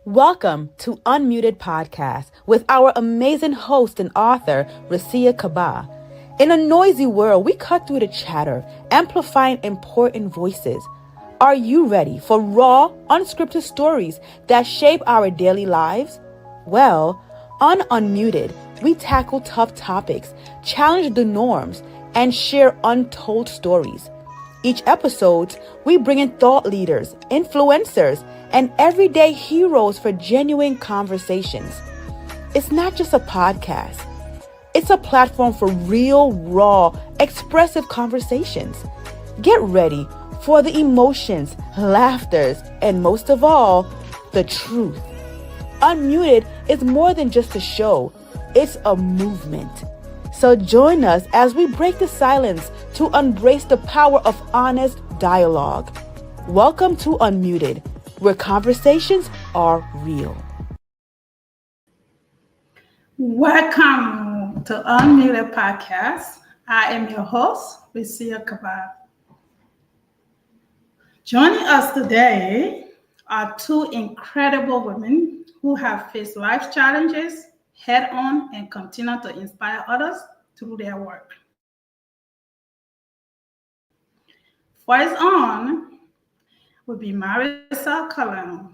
Welcome to Unmuted Podcast with our amazing host and author, Recia Kabbah. In a noisy world, we cut through the chatter, amplifying important voices. Are you ready for raw, unscripted stories that shape our daily lives? Well, on Unmuted, we tackle tough topics, challenge the norms, and share untold stories. Each episode, we bring in thought leaders, influencers, and everyday heroes for genuine conversations. It's not just a podcast. It's a platform for real, raw, expressive conversations. Get ready for the emotions, laughters, and most of all, the truth. Unmuted is more than just a show. It's a movement. So join us as we break the silence to embrace the power of honest dialogue. Welcome to Unmuted, where conversations are real. Welcome to Unmuted Podcast. I am your host, Recia Kabbah. Joining us today are two incredible women who have faced life challenges head on and continue to inspire others through their work. First on will be Marisol Colón.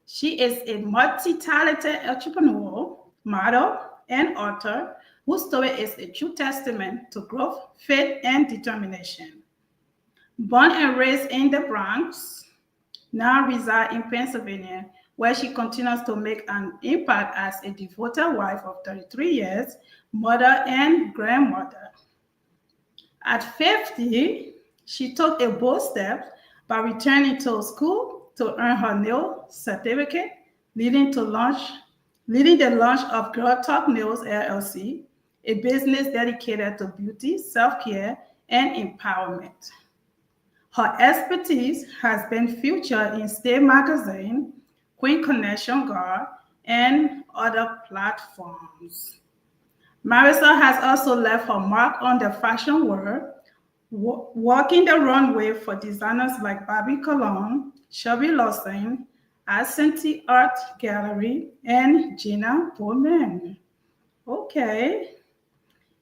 She is a multi-talented entrepreneur, model, and author whose story is a true testament to growth, faith, and determination. Born and raised in the Bronx, now resides in Pennsylvania, where she continues to make an impact as a devoted wife of 33 years, mother and grandmother. At 50, she took a bold step by returning to school to earn her nail certificate, leading the launch of Girl Talk Nails LLC, a business dedicated to beauty, self-care, and empowerment. Her expertise has been featured in Stay Magazine, Queen Connection Guard, and other platforms. Marisol has also left her mark on the fashion world, walking the runway for designers like Bobby Colón, Shelby Lawson, Ascenti Art Gallery, and Gina Bowman. Okay.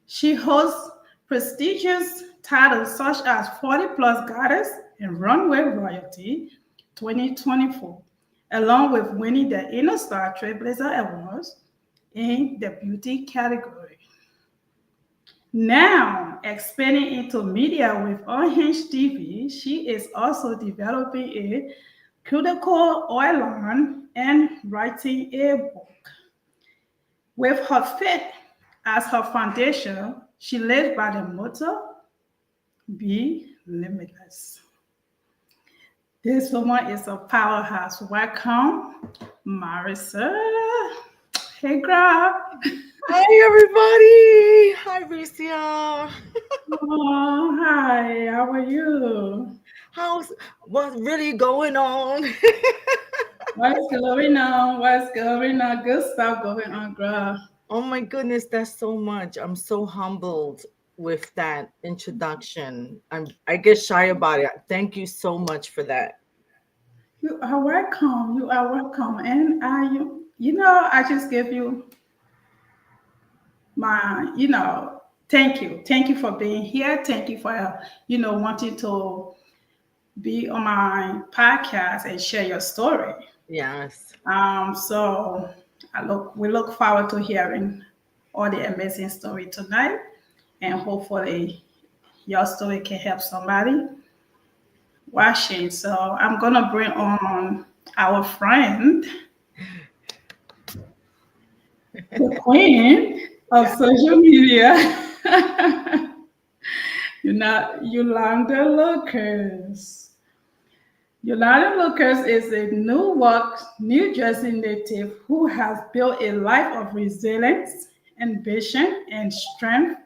She holds prestigious titles such as 40 Plus Goddess and Runway Royalty 2024, along with winning the Inner Star Trailblazer Awards in the beauty category. Now, expanding into media with Unhinged TV, she is also developing a cuticle oil line and writing a book. With her faith as her foundation, she lives by the motto, be limitless. This woman is a powerhouse. Welcome, Marisol. Hey, girl. Hi, everybody. Hi, Recia. Oh, hi. How are you? What's really going on? What's going on? What's going on? Good stuff going on, girl. Oh my goodness, that's so much. I'm so humbled with that introduction. I get shy about it. Thank you so much for that. You are welcome. You are welcome. And I just give you my, thank you. Thank you for being here. Thank you for, wanting to be on my podcast and share your story. Yes. So we look forward to hearing all the amazing story tonight, and hopefully your story can help somebody watching. So I'm gonna bring on our friend, the queen of social media, Yolanda Lucas. Yolanda Lucas is a Newark, New Jersey native who has built a life of resilience, ambition, and strength.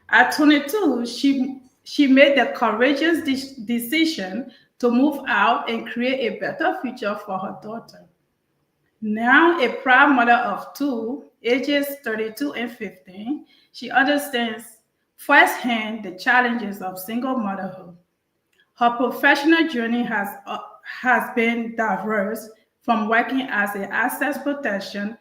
At 22, she made the courageous decision to move out and create a better future for her daughter. Now a proud mother of two, ages 32 and 15, she understands firsthand the challenges of single motherhood. Her professional journey has been diverse from working as an access protection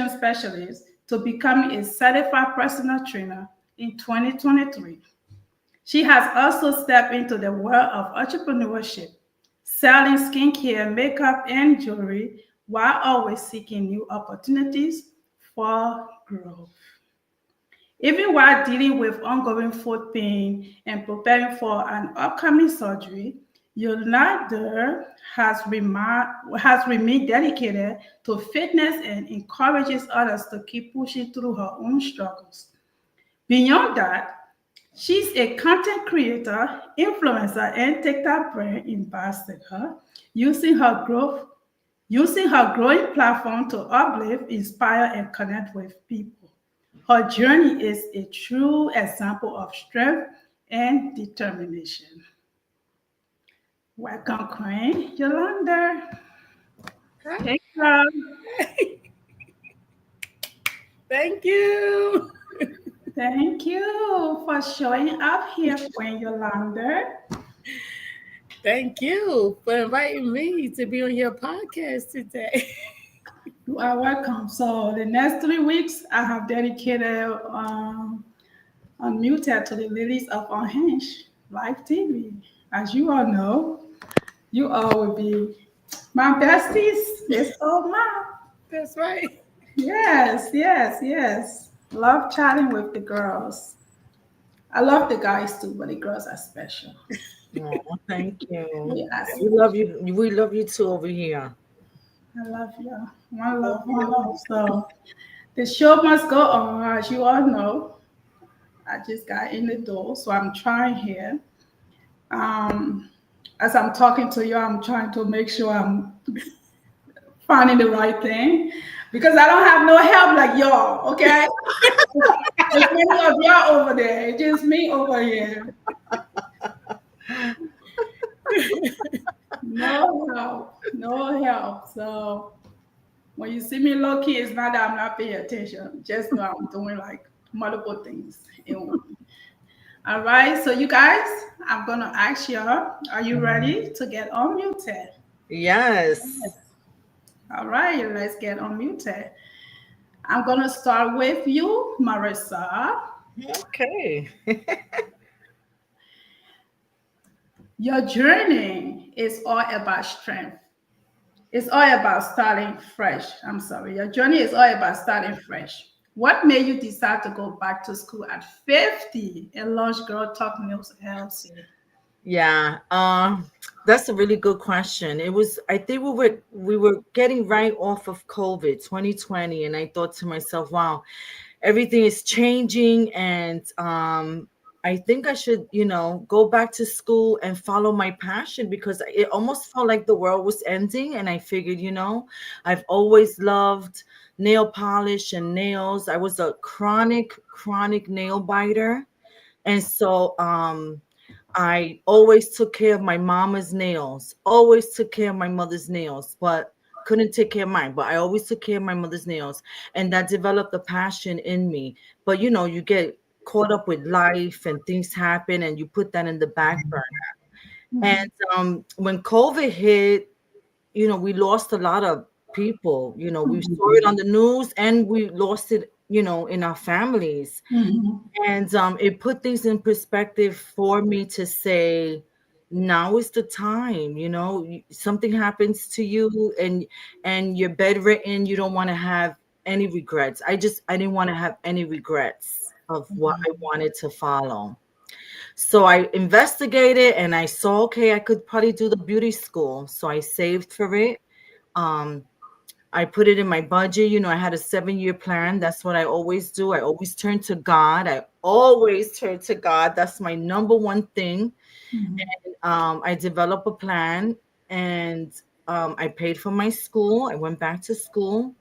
specialist to becoming a certified personal trainer in 2023. She has also stepped into the world of entrepreneurship, selling skincare, makeup, and jewelry while always seeking new opportunities for growth. Even while dealing with ongoing foot pain and preparing for an upcoming surgery, Yolanda has remained dedicated to fitness and encourages others to keep pushing through her own struggles. Beyond that, she's a content creator, influencer, and TikTok brand ambassador, using her growth, using her growing platform to uplift, inspire, and connect with people. Her journey is a true example of strength and determination. Welcome, Queen Yolanda. Hi. Girl. Thank you. Thank you for showing up here, Queen Yolanda. Thank you for inviting me to be on your podcast today. You are welcome. So the next 3 weeks, I have dedicated Unmuted to the ladies of Unhinged Live TV. As you all know, you all will be my besties. It's all mine. That's right. Yes. Love chatting with the girls. I love the guys too, but the girls are special. Oh, thank you. Yes. We love you. We love you too over here. I love you. One love, one love. So the show must go on, as you all know. I just got in the door, so I'm trying here. As I'm talking to you, I'm trying to make sure I'm finding the right thing because I don't have no help like y'all, okay? There's many of y'all over there. It's just me over here. No help. So when you see me low key, it's not that I'm not paying attention. Just know I'm doing like multiple things in one. All right, so you guys, I'm gonna ask y'all, are you ready to get unmuted? Yes. All right, let's get unmuted. I'm gonna start with you, Marisol. Okay. Your journey is all about strength. It's all about starting fresh. I'm sorry. Your journey is all about starting fresh. What made you decide to go back to school at 50 and launch Girl Talk News LLC? Yeah. That's a really good question. It was, I think we were getting right off of COVID 2020, and I thought to myself, wow, everything is changing, and I think I should, go back to school and follow my passion because it almost felt like the world was ending. And I figured, I've always loved nail polish and nails. I was a chronic nail biter. And so I always took care of my mama's nails, always took care of my mother's nails, but couldn't take care of mine. But I always took care of my mother's nails. And that developed a passion in me. But, you get caught up with life and things happen and you put that in the back burner. Mm-hmm. And when COVID hit, we lost a lot of people. We saw it on the news and we lost it, in our families. Mm-hmm. And it put things in perspective for me to say, now is the time. Something happens to you and you're bedridden, you don't want to have any regrets. I didn't want to have any regrets of what I wanted to follow. So I investigated and I saw, okay, I could probably do the beauty school. So I saved for it. I put it in my budget. I had a 7-year plan. That's what I always do. I always turn to God. That's my number one thing. Mm-hmm. And I developed a plan and I paid for my school. I went back to school.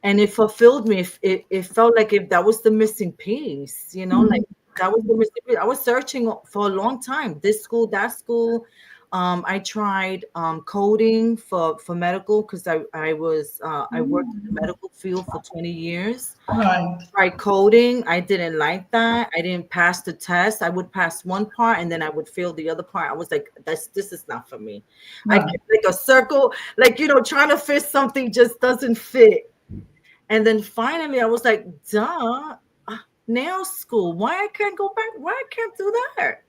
And it fulfilled me. It felt like if that was the missing piece, like that was the missing piece. I was searching for a long time, this school, that school. I tried coding for medical because I was I worked in the medical field for 20 years. Right. Tried coding. I didn't like that. I didn't pass the test. I would pass one part and then I would fail the other part. I was like, this is not for me. I Right. kept like a circle, like trying to fit something just doesn't fit. And then finally I was like, duh, nail school. Why I can't go back? Why I can't do that?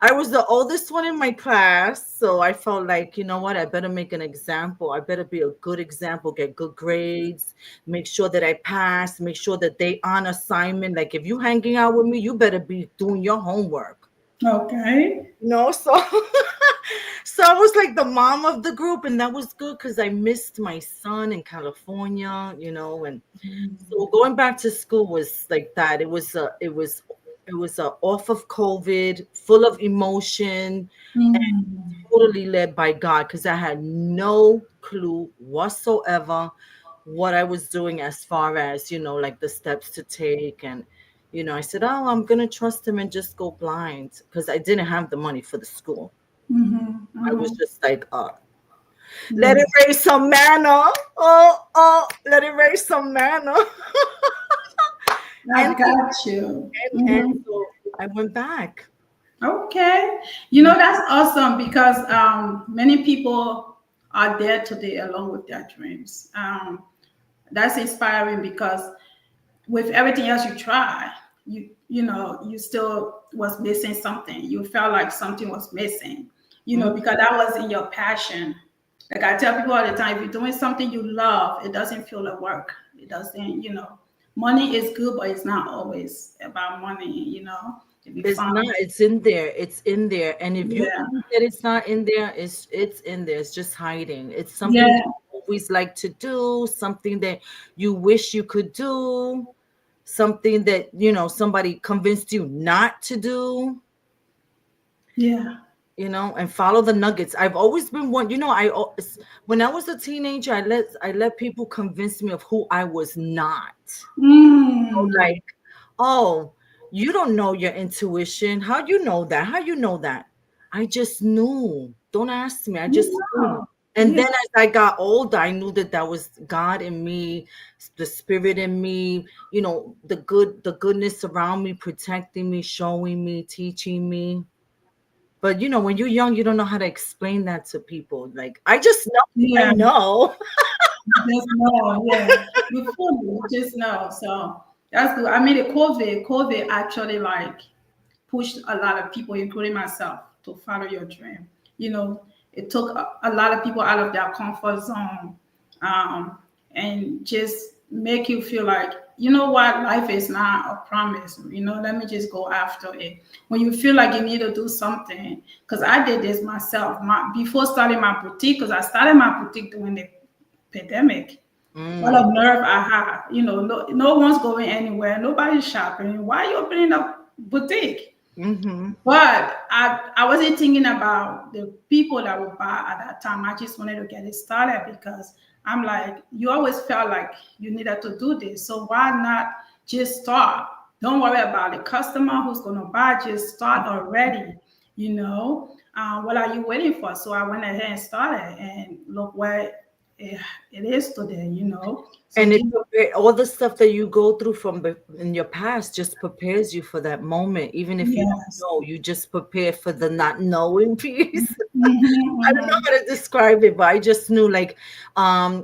I was the oldest one in my class, so I felt like, you know what, I better make an example. I better be a good example, get good grades, make sure that I pass, make sure that they on assignment. Like if you hanging out with me, you better be doing your homework. Okay. So so I was like the mom of the group, and that was good because I missed my son in California, and so going back to school was like that. It was off of COVID, full of emotion, and totally led by God because I had no clue whatsoever what I was doing as far as, like the steps to take. And, I said, oh, I'm going to trust him and just go blind because I didn't have the money for the school. I was just like, let it raise some manna. Let it raise some manna. I got you. And so I went back. Okay. That's awesome because many people are there today along with their dreams. That's inspiring because with everything else you try, you still was missing something. You felt like something was missing, because that was in your passion. Like I tell people all the time, if you're doing something you love, it doesn't feel like work. It doesn't, money is good, but it's not always about money, It's not, it's in there. It's in there. And if you think that it's not in there, it's in there. It's just hiding. It's something that you always like to do, something that you wish you could do, something that, somebody convinced you not to do. Yeah. And follow the nuggets. I've always been one, when I was a teenager, I let people convince me of who I was not. Like, oh, you don't know your intuition. How you know that? How you know that? I just knew. Don't ask me. I just knew. And then as I got older, I knew that was God in me, the spirit in me, the goodness around me, protecting me, showing me, teaching me. But when you're young, you don't know how to explain that to people. Like, I just know. I know. Just know, yeah. You just know. So that's good. I mean, the COVID actually pushed a lot of people, including myself, to follow your dream. It took a lot of people out of their comfort zone, and just make you feel like, what, life is not a promise. Let me just go after it. When you feel like you need to do something, because I did this myself. Before starting my boutique, because I started my boutique during the pandemic. What a nerve I had. No one's going anywhere. Nobody's shopping. Why are you opening a boutique? But I wasn't thinking about the people that would buy at that time. I just wanted to get it started because I'm like, you always felt like you needed to do this. So why not just start? Don't worry about the customer who's going to buy. Just start already. What are you waiting for? So I went ahead and started, and look where it is today, So and all the stuff that you go through in your past just prepares you for that moment. Even if you don't know, you just prepare for the not knowing piece. I don't know how to describe it, but I just knew, like,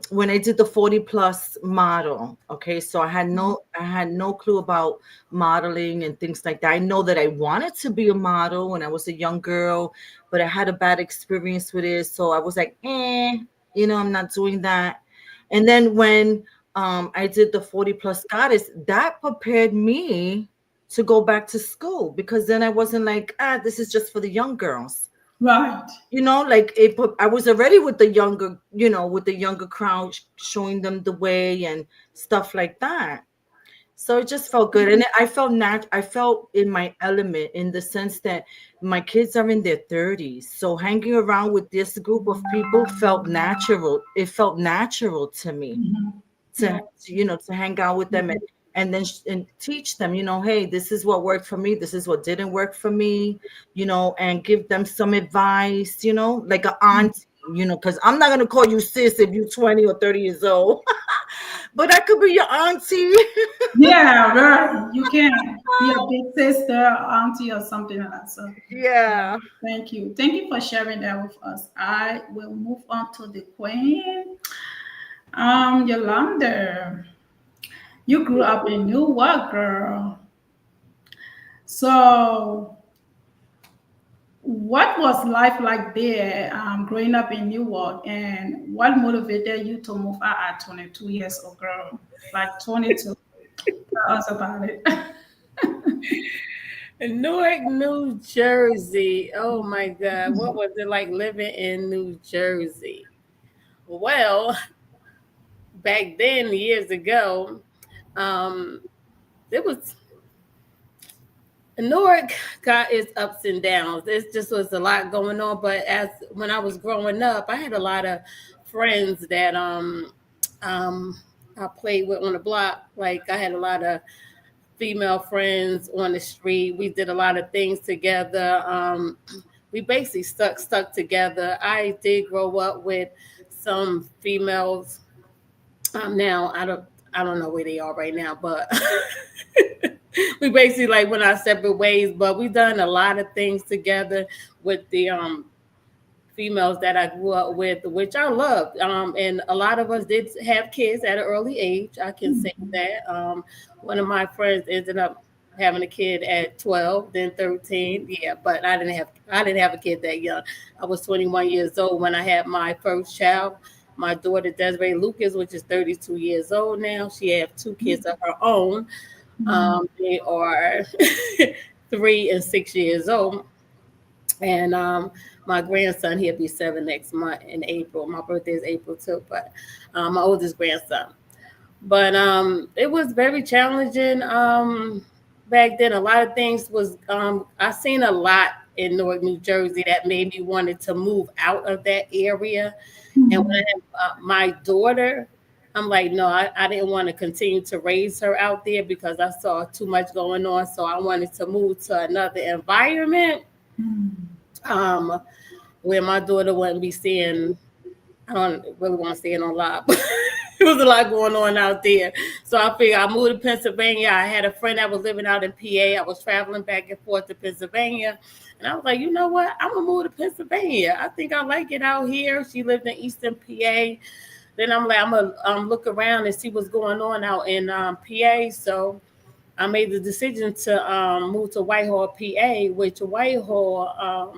when I did the 40 plus model. Okay, so I had no clue about modeling and things like that. I know that I wanted to be a model when I was a young girl, but I had a bad experience with it. So I was like, I'm not doing that. And then when I did the 40 plus goddess, that prepared me to go back to school, because then I wasn't like, this is just for the young girls. Right. Like I was already with the younger crowd, showing them the way and stuff like that. So it just felt good. And I felt in my element, in the sense that my kids are in their 30s. So hanging around with this group of people felt natural. It felt natural to me to hang out with them and then and teach them, hey, this is what worked for me, this is what didn't work for me, and give them some advice, like an auntie, because I'm not going to call you sis if you're 20 or 30 years old. But I could be your auntie. Yeah, right. You can be a big sister, auntie, or something like that. So, Yeah. thank you. Thank you for sharing that with us. I will move on to the queen. Yolanda, you grew up in Newark, girl. So, what was life like there, growing up in Newark, and what motivated you to move out at 22 years old, girl? Like 22. Tell us about it. Newark, New Jersey. Oh my God. What was it like living in New Jersey? Well, back then, years ago, um, it was Newark got its ups and downs. It just was a lot going on. But as when I was growing up, I had a lot of friends that I played with on the block. Like I had a lot of female friends on the street. We did a lot of things together. We basically stuck together. I did grow up with some females. Now I don't know where they are right now, but we basically like went our separate ways. But we done a lot of things together with the females that I grew up with, which I loved. And a lot of us did have kids at an early age. I can say that. One of my friends ended up having a kid at 12, then 13. Yeah, but I didn't have a kid that young. I was 21 years old when I had my first child. My daughter Desiree Lucas, which is 32 years old now. She has 2 kids of her own. They are 3 and 6 years old. And my grandson, he'll be 7 next month in April. My birthday is April too, but my oldest grandson. But it was very challenging back then. A lot of things was I seen a lot in Newark, New Jersey that made me wanted to move out of that area. And when I had my daughter, I'm like, no, I didn't want to continue to raise her out there because I saw too much going on. So I wanted to move to another environment where my daughter wouldn't be seeing. I don't really want to say it on live, but it was a lot going on out there. So I figured I moved to Pennsylvania. I had a friend that was living out in PA. I was traveling back and forth to Pennsylvania. And I was like, you know what? I'm going to move to Pennsylvania. I think I like it out here. She lived in Eastern PA. Then I'm like, I'm going to look around and see what's going on out in PA. So I made the decision to move to Whitehall, PA, which Whitehall,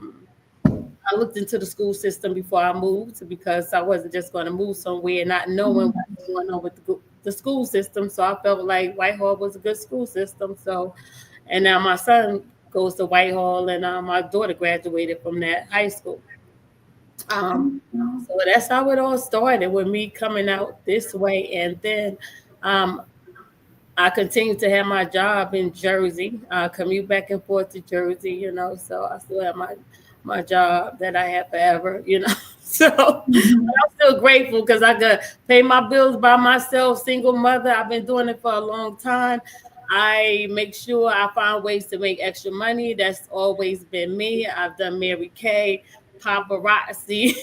I looked into the school system before I moved because I wasn't just going to move somewhere not knowing what was going on with the school system. So I felt like Whitehall was a good school system. So, and now my son goes to Whitehall, and my daughter graduated from that high school. So that's how it all started with me coming out this way. And then I continued to have my job in Jersey, commute back and forth to Jersey, so I still have my job that I had forever, So I'm still grateful because I could pay my bills by myself, single mother. I've been doing it for a long time. I make sure I find ways to make extra money. That's always been me. I've done Mary Kay, paparazzi.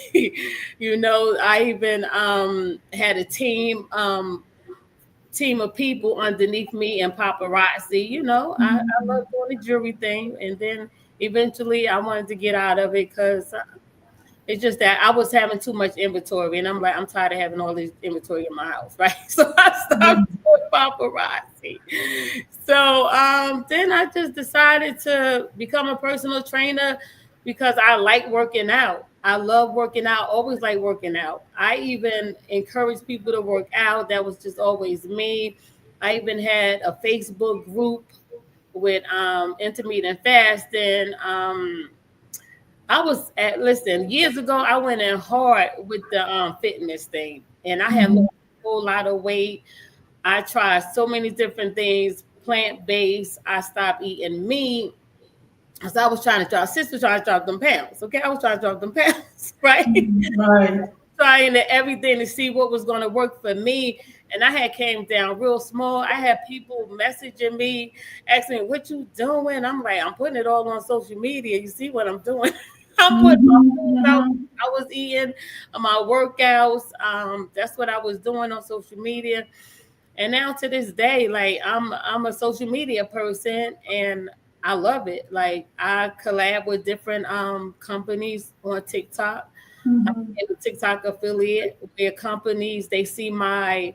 I even had a team of people underneath me in paparazzi. I love doing the jewelry thing. And then eventually I wanted to get out of it because it's just that I was having too much inventory, and I'm like, I'm tired of having all this inventory in my house, right? So I stopped doing paparazzi. So then I just decided to become a personal trainer because I like working out. I love working out, always like working out. I even encourage people to work out. That was just always me. I even had a Facebook group with intermittent fasting. Listen, years ago, I went in hard with the fitness thing, and I had lost a whole lot of weight. I tried so many different things, plant-based. I stopped eating meat. So I was trying to drop, sister trying to drop them pounds. Okay, I was trying to drop them pounds, right? Right. trying everything to see what was going to work for me. And I had came down real small. I had people messaging me, asking me, what you doing? I'm like, I'm putting it all on social media. You see what I'm doing? I'm putting my food out. I was eating my workouts. That's what I was doing on social media. And now to this day, like I'm a social media person and I love it. Like I collab with different companies on TikTok. I'm a TikTok affiliate where companies they see my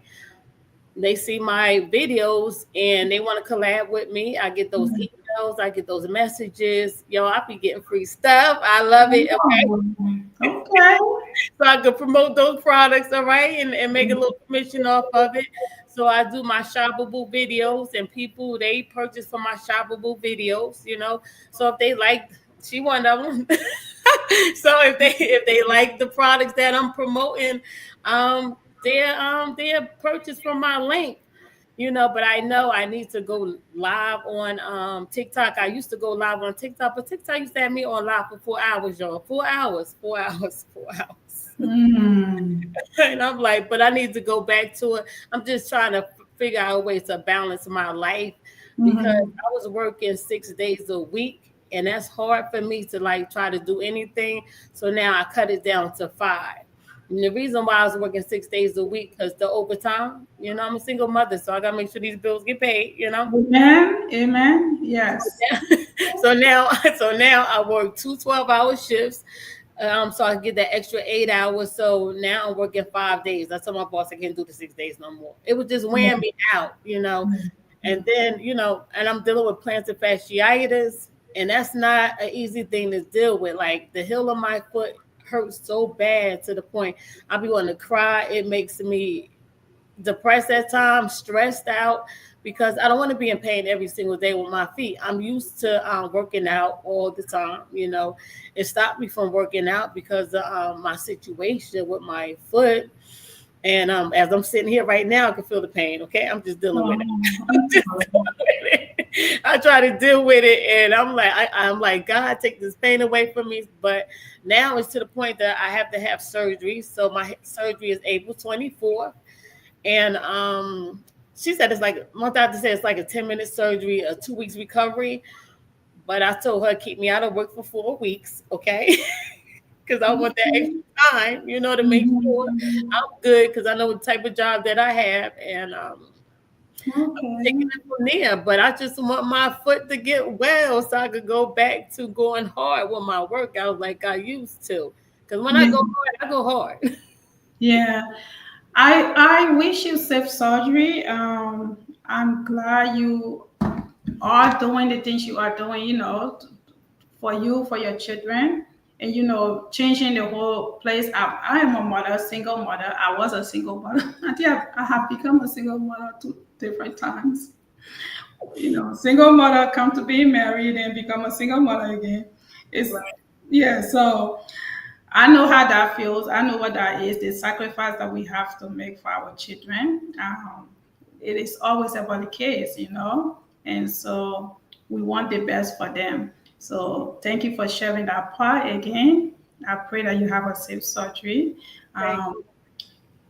videos and they want to collab with me. I get those emails, I get those messages. Yo, I be getting free stuff. I love it. Okay. So I could promote those products, all right, and make a little commission off of it. So I do my shoppable videos and people they purchase from my shoppable videos, you know. So if they like she one of them. So if they like the products that I'm promoting, they'll purchase from my link, you know. But I know I need to go live on TikTok. I used to go live on TikTok, but TikTok used to have me on live for 4 hours, y'all. 4 hours. And I'm like, but I need to go back to it. I'm just trying to figure out ways to balance my life because I was working 6 days a week. And that's hard for me to like try to do anything. So now I cut it down to 5. And the reason why I was working 6 days a week because the overtime, you know, I'm a single mother, so I gotta make sure these bills get paid, you know. Amen. Yes. So now I work 2 12-hour shifts. So I get that extra 8 hours. So now I'm working 5 days. I told my boss I can't do the 6 days no more. It was just wearing me out, you know. And then, you know, and I'm dealing with plantar fasciitis. And that's not an easy thing to deal with. Like the heel of my foot hurts so bad to the point I be wanting to cry. It makes me depressed at times, stressed out because I don't want to be in pain every single day with my feet. I'm used to working out all the time. You know, it stopped me from working out because of my situation with my foot. And as I'm sitting here right now, I can feel the pain. Okay, I'm just dealing with it. I try to deal with it, and I'm like, God, take this pain away from me. But now it's to the point that I have to have surgery. So my surgery is April 24th, and she said it's like my doctor said it's like a 10-minute surgery, a 2 weeks recovery. But I told her keep me out of work for 4 weeks, okay? Because I want that extra time, you know, to make sure I'm good. Because I know the type of job that I have, and I'm taking it from there. But I just want my foot to get well so I could go back to going hard with my workout like I used to. Because when I go hard, I go hard. Yeah, I wish you safe surgery. I'm glad you are doing the things you are doing, you know, for you, for your children. And, you know, changing the whole place. I am a mother, single mother. I was a single mother. I think I have become a single mother 2 different times. You know, single mother come to be married and become a single mother again. It's right. Yeah, so I know how that feels. I know what that is, the sacrifice that we have to make for our children. It is always about the kids, you know, and so we want the best for them. So thank you for sharing that part again. I pray that you have a safe surgery.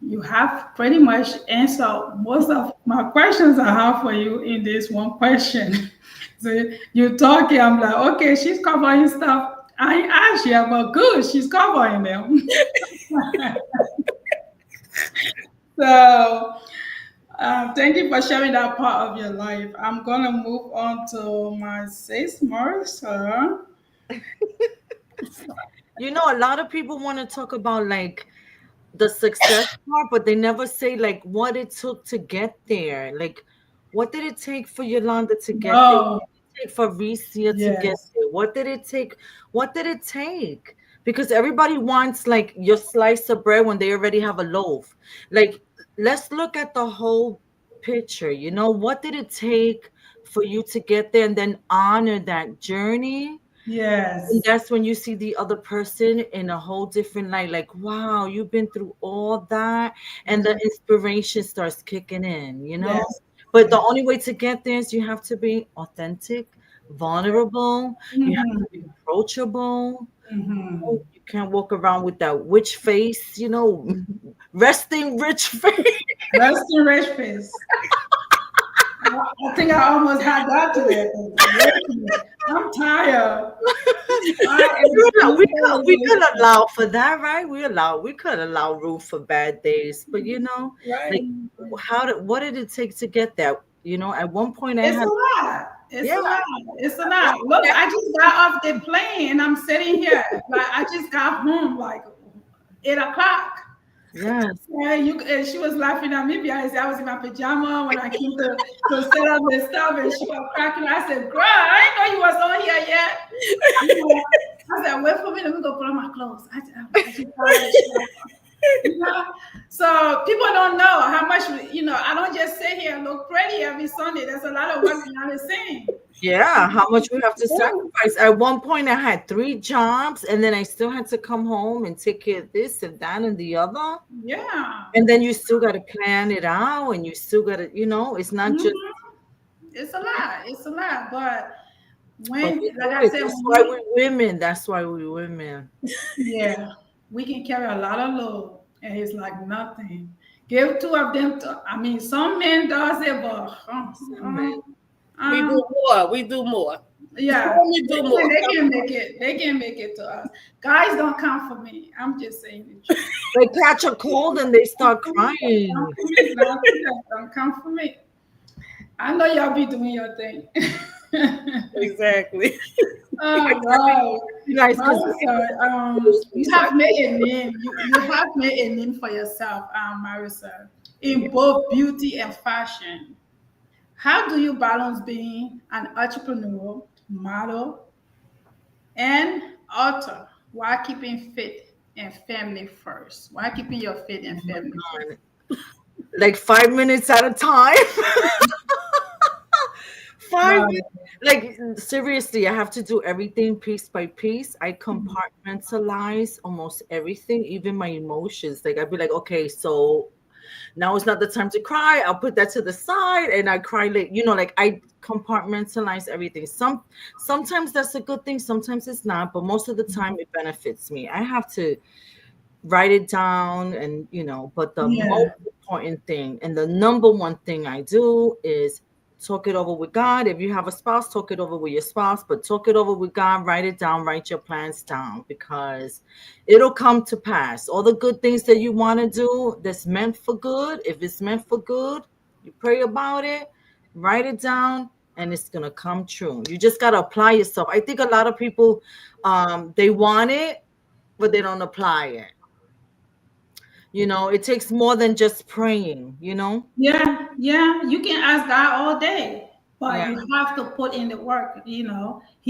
You have pretty much answered most of my questions I have for you in this one question. So you're talking, I'm like, okay, she's covering stuff I asked you, but good, she's covering them. So thank you for sharing that part of your life. I'm going to move on to my sis, Marisol. You know, a lot of people want to talk about like the success part, but they never say like what it took to get there. Like, what did it take for Yolanda to get there? What did it take for Recia to get there? What did it take? What did it take? Because everybody wants like your slice of bread when they already have a loaf. Like, let's look at the whole picture. You know, what did it take for you to get there, and then honor that journey? Yes. And that's when you see the other person in a whole different light. Like, wow, you've been through all that, and the inspiration starts kicking in, you know? Yes. But the only way to get there is you have to be authentic, vulnerable, you have to be approachable. Mhm. Oh, you can't walk around with that witch face, resting rich face. Rest in rich face. I think I almost had that today. I'm tired. I am We could so allow for that, right? We could allow room for bad days, but like, Right. what did it take to get there? At one point I It's had, a lot. It's yeah, a lot. It's a at one lot. Look, point I just got off the plane and I'm sitting here. Like I just got home like 8 o'clock. yes, And she was laughing at me because I was in my pajama when I came to set up the stuff, and she was cracking. I said, "Girl, I didn't know you was on here yet." I said, "Wait for me. Let me go put on my clothes." I just got out of the shower. So people don't know how much I don't just sit here and look pretty every Sunday. There's a lot of work behind the scene. yeah, how much we have to sacrifice. At one point I had 3 jobs, and then I still had to come home and take care of this and that and the other. Yeah. And then you still got to plan it out, and you still got to, it's not just, Mhm. It's a lot. It's a lot. But but when, we like do I it. said, That's when why we, we women. That's why we women. yeah, we can carry a lot of load, and it's like nothing. Give two of them. I mean, some men does it, but Man. We uh, do more. We do more. yeah, We do more. they can make it. They can make it to us. Guys don't count for me. I'm just saying the truth. They catch a cold and they start crying. Don't come for me. Don't come for me. I know y'all be doing your thing. Exactly. Oh, wow. Nice, because Marisol, you have made a name. You have made a name for yourself, Marisol, in both beauty and fashion. How do you balance being an entrepreneur, model, and author while keeping faith and family first? While keeping your faith and family first? like 5 minutes at a time. Five Wow. Like, seriously, I have to do everything piece by piece. I compartmentalize almost everything, even my emotions. Like, I'd be like, okay, so now is not the time to cry. I'll put that to the side and I cry like, like, I compartmentalize everything. Sometimes that's a good thing, sometimes it's not, but most of the time it benefits me. I have to write it down, and but the Yeah. most important thing and the number one thing I do is talk it over with God. If you have a spouse, talk it over with your spouse, but talk it over with God. Write it down, write your plans down, because it'll come to pass. All the good things that you want to do that's meant for good, if it's meant for good, you pray about it, write it down, and it's gonna come true. You just gotta apply yourself. I think a lot of people, they want it, but they don't apply it. It takes more than just praying, Yeah, yeah, you can ask God all day, but Yeah. you have to put in the work, He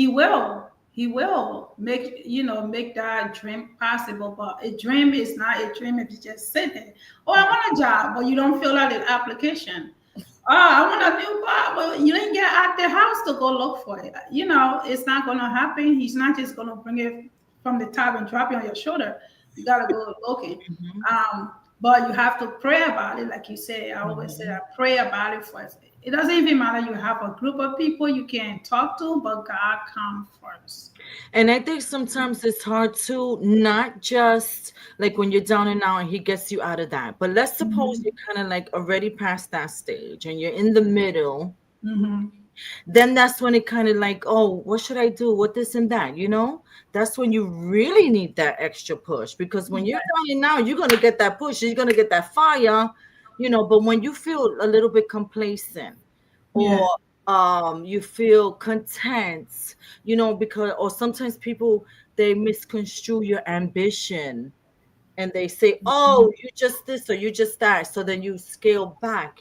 will. He will make that dream possible. But a dream is not a dream if you just sit there. Oh, I want a job, but you don't fill out the application. Oh, I want a new job, but you didn't get out the house to go look for it. It's not gonna happen. He's not just gonna bring it from the top and drop it on your shoulder. You gotta go looking. Mhm. But you have to pray about it, like you say. I always say, Mhm. I pray about it first. It doesn't even matter. You have a group of people you can talk to, but God comes first. And I think sometimes it's hard to not just like when you're down and out and he gets you out of that. But let's suppose Mhm. you're kind of like already past that stage and you're in the middle. Mhm. Then that's when it kind of like, oh, what should I do? What this and that, That's when you really need that extra push, because when you're down and out, you're gonna get that push, you're gonna get that fire, But when you feel a little bit complacent, Yeah. or you feel content, because, or sometimes people, they misconstrue your ambition and they say, oh, you just this or you just that, so then you scale back.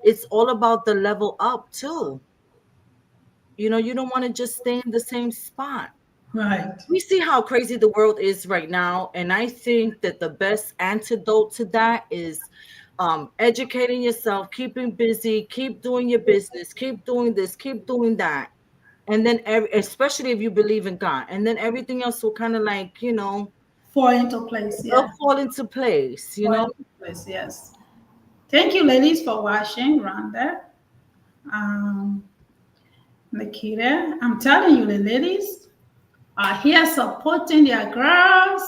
It's all about the level up too. You don't want to just stay in the same spot. Right. We see how crazy the world is right now, and I think that the best antidote to that is educating yourself, keeping busy, keep doing your business, keep doing this, keep doing that, and then especially if you believe in God, and then everything else will kind of like, Fall into place. it'll Yeah. fall into place. Fall into place. Yes. Thank you, ladies, for watching. Rhonda, um, Nikita. I'm telling you, the ladies. are here supporting their girls.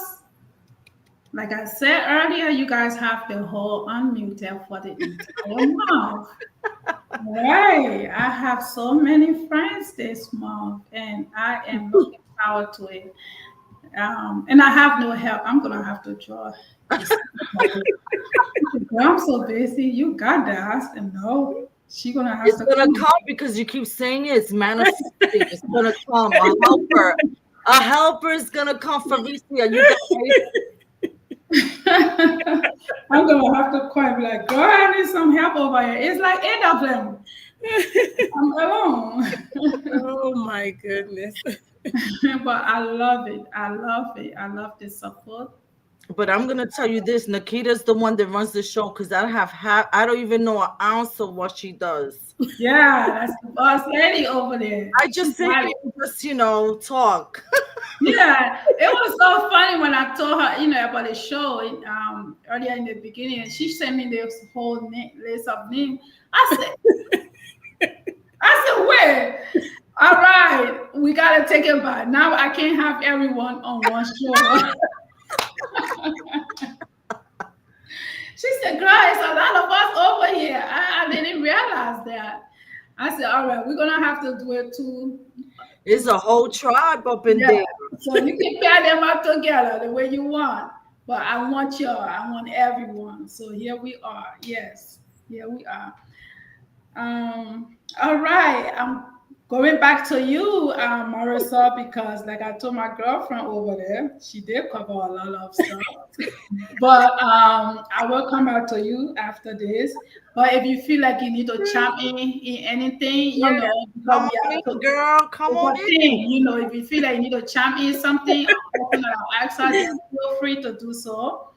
Like I said earlier, you guys have the whole unmuted for the entire month. Right. I have so many friends this month, and I am looking forward to it. And I have no help. I'm gonna have to draw. I'm so busy. You got that. And no, she gonna have It's to gonna come. come because you keep saying it. It's manifesting. It's gonna come. A helper. A helper is gonna come for Recia. You guys. I'm gonna have to call and be like, girl, I need some help over here. It's like 8 of them. I'm alone. Oh my goodness. But I love it. I love it. I love the support. But I'm gonna tell you this: Nikita's the one that runs the show because I don't even know an ounce of what she does. Yeah, that's the boss lady over there. I just say, just talk. Yeah, it was so funny when I told her, about the show earlier in the beginning, and she sent me this whole list of names. I said, wait, all right, we gotta take it back. Now I can't have everyone on one show. She said, girl, it's a lot of us over here. I didn't realize that. I said, all right, we're gonna have to do it too. There's a whole tribe up in there. So you can pair them up together the way you want. But I want y'all. I want everyone. So here we are. Yes, here we are. All right. I'm going back to you, Marisol, because like I told my girlfriend over there, she did cover a lot of stuff. But I will come back to you after this. But if you feel like you need to chime in anything, come on in, girl. Come on in. If you feel like you need to chime in something, feel free to do so.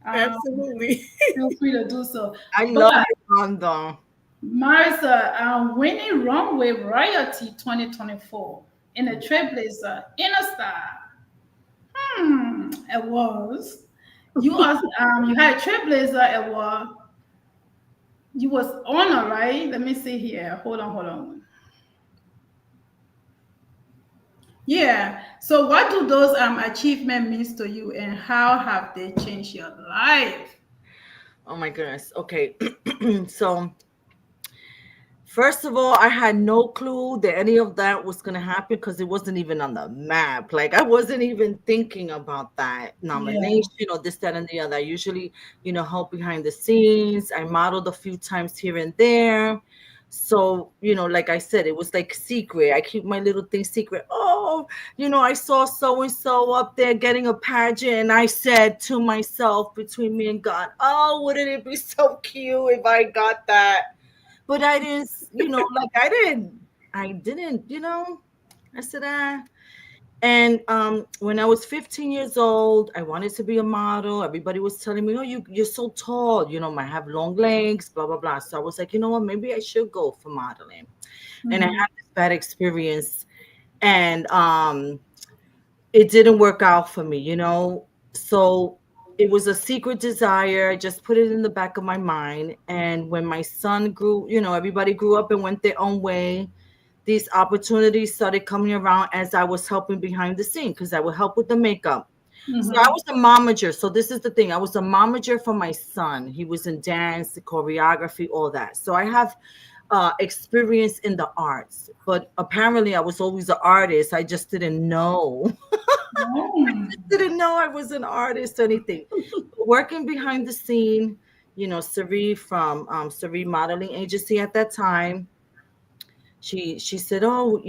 Absolutely. Feel free to do so. I love it, Yolanda. Marisa, winning runway royalty 2024 in a Trailblazer Inner Star. It was. You had a Trailblazer award. You was honored, right? Let me see here. Hold on. Yeah. So what do those achievements mean to you, and how have they changed your life? Oh my goodness. Okay. So first of all, I had no clue that any of that was going to happen because it wasn't even on the map. Like I wasn't even thinking about that nomination or this, that, and the other. I usually, help behind the scenes. I modeled a few times here and there. So, like I said, it was like secret. I keep my little thing secret. Oh, I saw so-and-so up there getting a pageant. And I said to myself, between me and God, oh, wouldn't it be so cute if I got that? But I didn't, I didn't, I said, And when I was 15 years old, I wanted to be a model. Everybody was telling me, oh, you're so tall, I have long legs, blah, blah, blah. So I was like, you know what, maybe I should go for modeling. Mm-hmm. And I had this bad experience. And it didn't work out for me, So it was a secret desire. I just put it in the back of my mind. And when my son grew, everybody grew up and went their own way. These opportunities started coming around as I was helping behind the scene because I would help with the makeup. Mm-hmm. So I was a momager. So this is the thing. I was a momager for my son. He was in dance, choreography, all that. So I have experience in the arts. But apparently I was always an artist. I just didn't know. I just didn't know I was an artist or anything. Working behind the scene, Sari from Sari Modeling Agency at that time, she said, oh,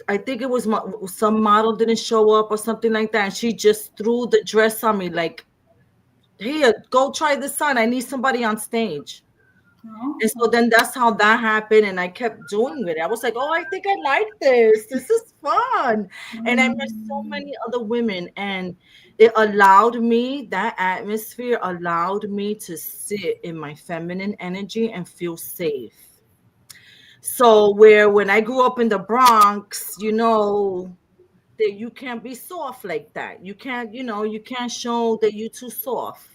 I think it was some model didn't show up or something like that. And she just threw the dress on me like, here, go try this on. I need somebody on stage. Oh. And so then that's how that happened. And I kept doing it. I was like, oh, I think I like this. This is fun. And I met so many other women. And it allowed me, that atmosphere allowed me to sit in my feminine energy and feel safe. So when I grew up in the Bronx, that you can't be soft like that. You can't, you can't show that you're too soft.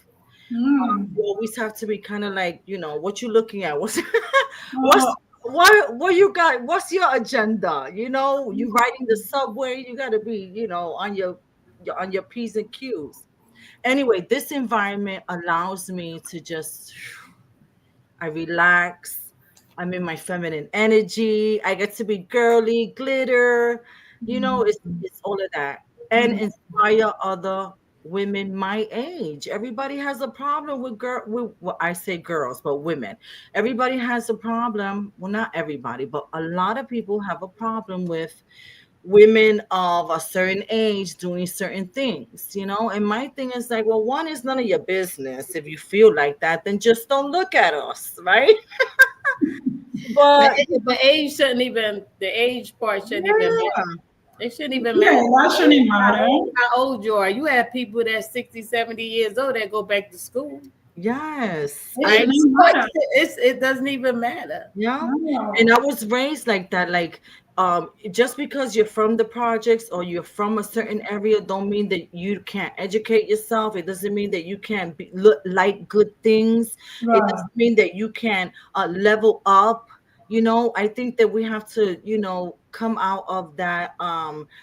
You always have to be kind of like, what you looking at? What's what you got? What's your agenda? You know, you riding the subway, you got to be, on your P's and Q's. Anyway, this environment allows me to just, I relax. I'm in my feminine energy. I get to be girly, glitter, it's all of that. And inspire other women my age. Everybody has a problem with, I say girls, but women. Everybody has a problem. Well, not everybody, but a lot of people have a problem with women of a certain age doing certain things, and my thing is like, well, one, is none of your business. If you feel like that, then just don't look at us, right? But The age shouldn't even, the age part shouldn't even matter. It shouldn't even Yeah, matter. that shouldn't matter. How old you are. You have people that's 60, 70 years old that go back to school. yes, It shouldn't matter. It doesn't even matter. yeah. No. And I was raised like that. Like, just because you're from the projects or you're from a certain area, don't mean that you can't educate yourself. It doesn't mean that you can't like good things. It Right. doesn't mean that you can level up. I think that we have to, come out of that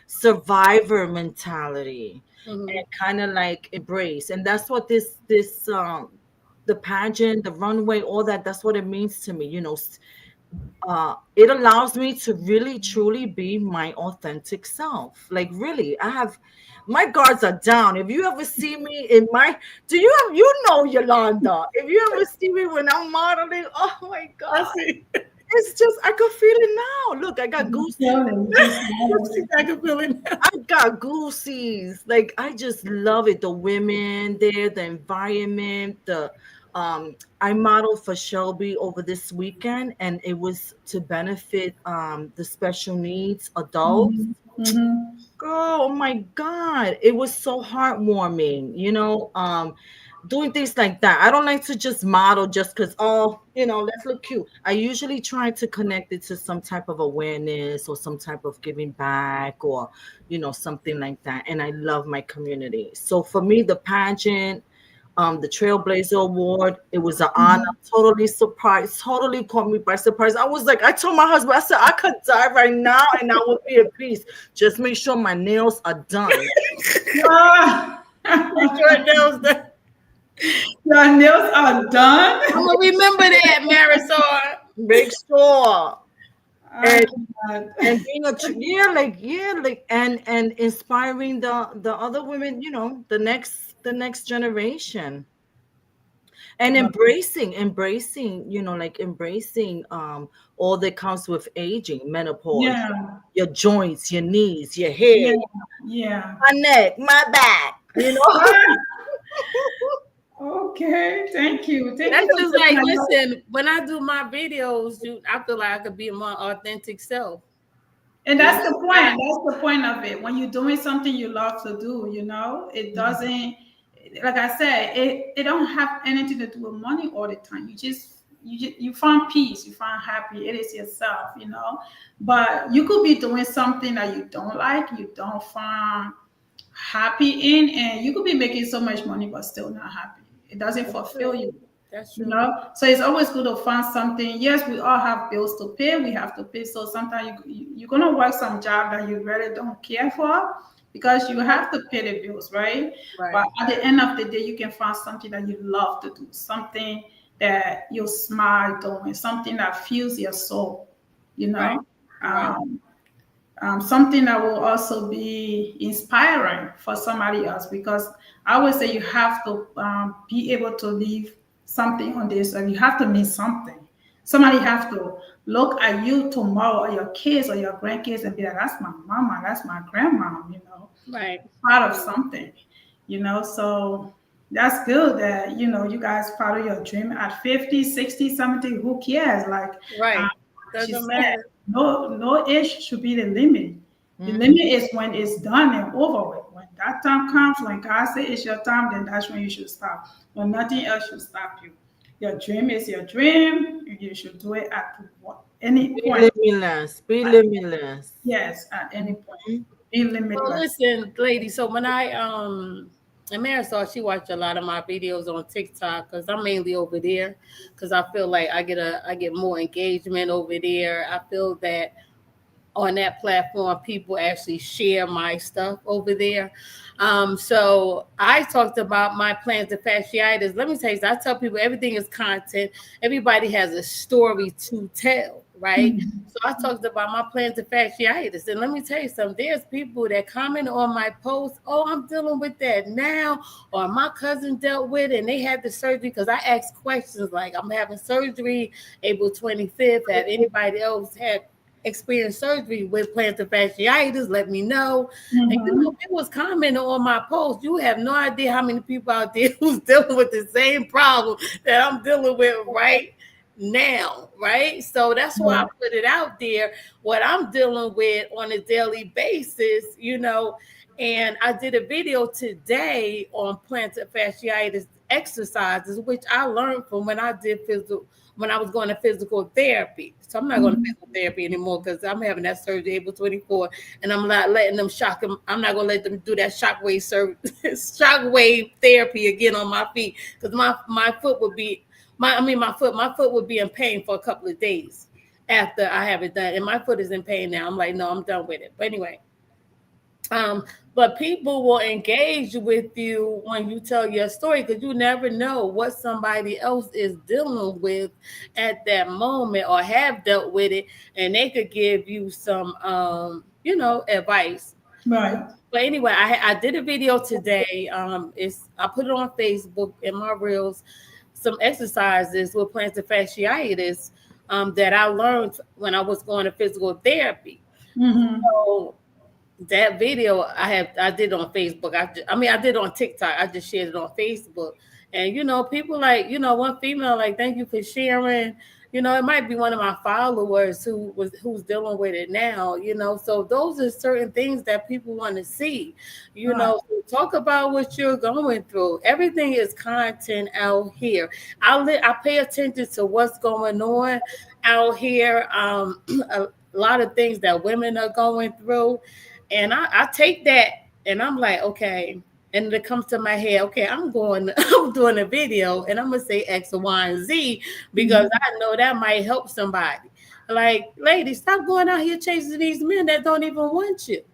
survivor mentality Mhm. and kind of like embrace. And that's what this the pageant, the runway, all that, that's what it means to me. It allows me to really truly be my authentic self. Like, really, I have my guards are down. If you ever see me in my, Yolanda, if you ever see me when I'm modeling, oh my I god, see. it's just, I can feel it now. Look, I got I can feel it now. I got goosies. Like, I just love it. The women there, the environment, I modeled for Shelby over this weekend, and it was to benefit the special needs adults. Girl, oh my God. It was so heartwarming, doing things like that. I don't like to just model just because, let's look cute. I usually try to connect it to some type of awareness or some type of giving back or, something like that. And I love my community. So for me, the pageant, the Trailblazer Award, it was an honor. Totally surprised, totally caught me by surprise. I was like, I told my husband, I said, I could die right now and I would be at peace. Just make sure my nails are done. Ah. Your nails done. Your nails are done. I'm gonna remember that, Marisol. Make sure. And God. and being and inspiring the other women, the next generation. And embracing, embracing all that comes with aging, menopause, Yeah. your joints, your knees, your head, Yeah. Yeah. my neck, my back, Okay. Thank you. Thank That's you. just like, listen, when I do my videos, I feel like I could be my authentic self. And that's the point. That's the point of it. When you're doing something you love to do, it doesn't, like I said, it don't have anything to do with money all the time. You find peace, you find happy. It is yourself. But you could be doing something that you don't like, you don't find happy in, and you could be making so much money but still not happy. It doesn't fulfill you. That's true. So it's always good to find something. Yes, we all have bills to pay. We have to pay. So sometimes you're gonna work some job that you really don't care for because you have to pay the bills, right? But at the end of the day, you can find something that you love to do, something that you smile doing, something that fills your soul. Something that will also be inspiring for somebody else, because I always say you have to be able to leave something on this, and you have to mean something. Somebody have to look at you tomorrow, or your kids or your grandkids, and be like, that's my mama, that's my grandma, Right. part of something, so that's good that you guys follow your dream at 50, 60, 70. Who cares? Like, Right. she Doesn't said, matter. no age should be the limit. The limit is when it's done and over with. When that time comes, when God says it's your time, then that's when you should stop. When nothing else should stop you. Your dream is your dream. You should do it at any Be point. limitless. Be limitless. Yes, at any point. Be limitless. Well, listen, lady. So when And Marisol, she watched a lot of my videos on TikTok because I'm mainly over there because I feel like I get more engagement over there. I feel that on that platform, people actually share my stuff over there. So I talked about my plantar fasciitis. Let me tell you, I tell people everything is content. Everybody has a story to tell, right? Mhm. So I talked about my plantar fasciitis. And let me tell you something, there's people that comment on my post, oh, I'm dealing with that now, or my cousin dealt with it and they had the surgery, because I asked questions like, I'm having surgery April 25th. Have anybody else had experienced surgery with plantar fasciitis? Let me know. And Mhm. people was commenting on my post. You have no idea how many people out there who's dealing with the same problem that I'm dealing with right now, right? So that's why I put it out there, what I'm dealing with on a daily basis, and I did a video today on plantar fasciitis exercises, which I learned from when I was going to physical therapy. So I'm not going to Mhm. physical therapy anymore because I'm having that surgery April 24th, and I'm not letting them shock them. I'm not going to let them do that shockwave therapy again on my feet, because my foot would be my foot would be in pain for a couple of days after I have it done, and my foot is in pain now. I'm like, no, I'm done with it. But anyway, but people will engage with you when you tell your story, because you never know what somebody else is dealing with at that moment or have dealt with it, and they could give you some advice. Right. But anyway, I did a video today. I put it on Facebook in my reels, some exercises with plantar fasciitis that I learned when I was going to physical therapy. Mhm. So that video I did on Facebook. I did on TikTok. I just shared it on Facebook. And people like, one female like, thank you for sharing. It might be one of my followers who's dealing with it now, So those are certain things that people want to see. Right. So talk about what you're going through. Everything is content out here. I pay attention to what's going on out here. A lot of things that women are going through. And I take that and I'm like, okay. And it comes to my head, okay, I'm doing a video and I'm going to say X, Y, and Z, because Mhm. I know that might help somebody. Like, ladies, stop going out here chasing these men that don't even want you.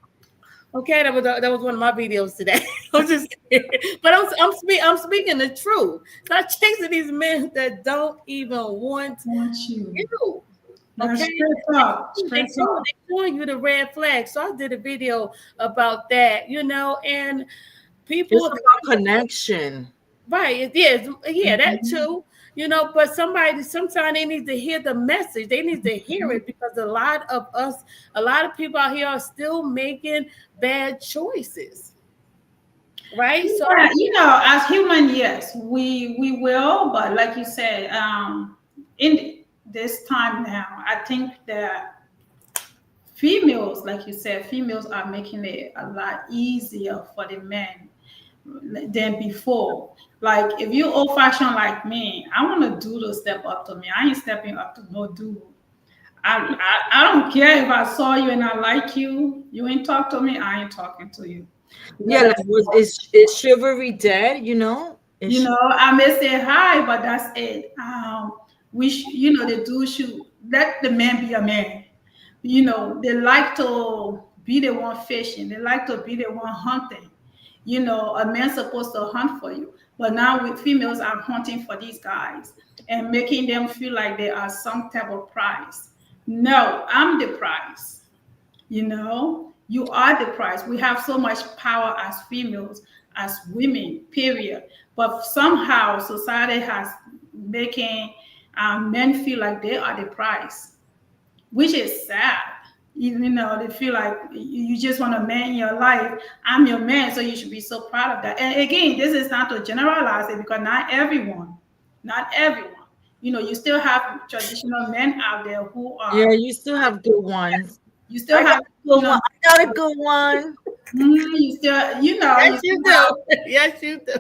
Okay, that was one of my videos today. I'm just kidding. But I'm speaking the truth. Stop chasing these men that don't even want Want you. you. That's Okay, straight up. they Straight show up. they showing you the red flag. So I did a video about that, and It's people, about connection. right? Yeah, that Mhm. too. But sometimes they need to hear the message. They need to hear it, because a lot of people out here are still making bad choices, right? So Yeah, as human, yes, we will, but like you said, in this time now, I think that females, like you said, females are making it a lot easier for the men than before. Like if you old fashioned like me, I want to do to step up to me. I ain't stepping up to no dude. I don't care if I saw you and I like you. You ain't talk to me. I ain't talking to you. Yeah, Because like is chivalry dead? I may say hi, but that's it. The dude should let the man be a man. They like to be the one fishing. They like to be the one hunting. A man's supposed to hunt for you, but now with females are hunting for these guys and making them feel like they are some type of prize. No, I'm the prize. You are the prize. We have so much power as females, as women, period. But somehow society has making men feel like they are the prize, which is sad. They feel like you just want a man in your life. I'm your man, so you should be so proud of that. And again, this is not to generalize it, because not everyone. You still have traditional men out there who Yeah, are. you still have good ones. You still I got have, a good one. I got a good one. you still, yes, you you still have do. Yes, you do.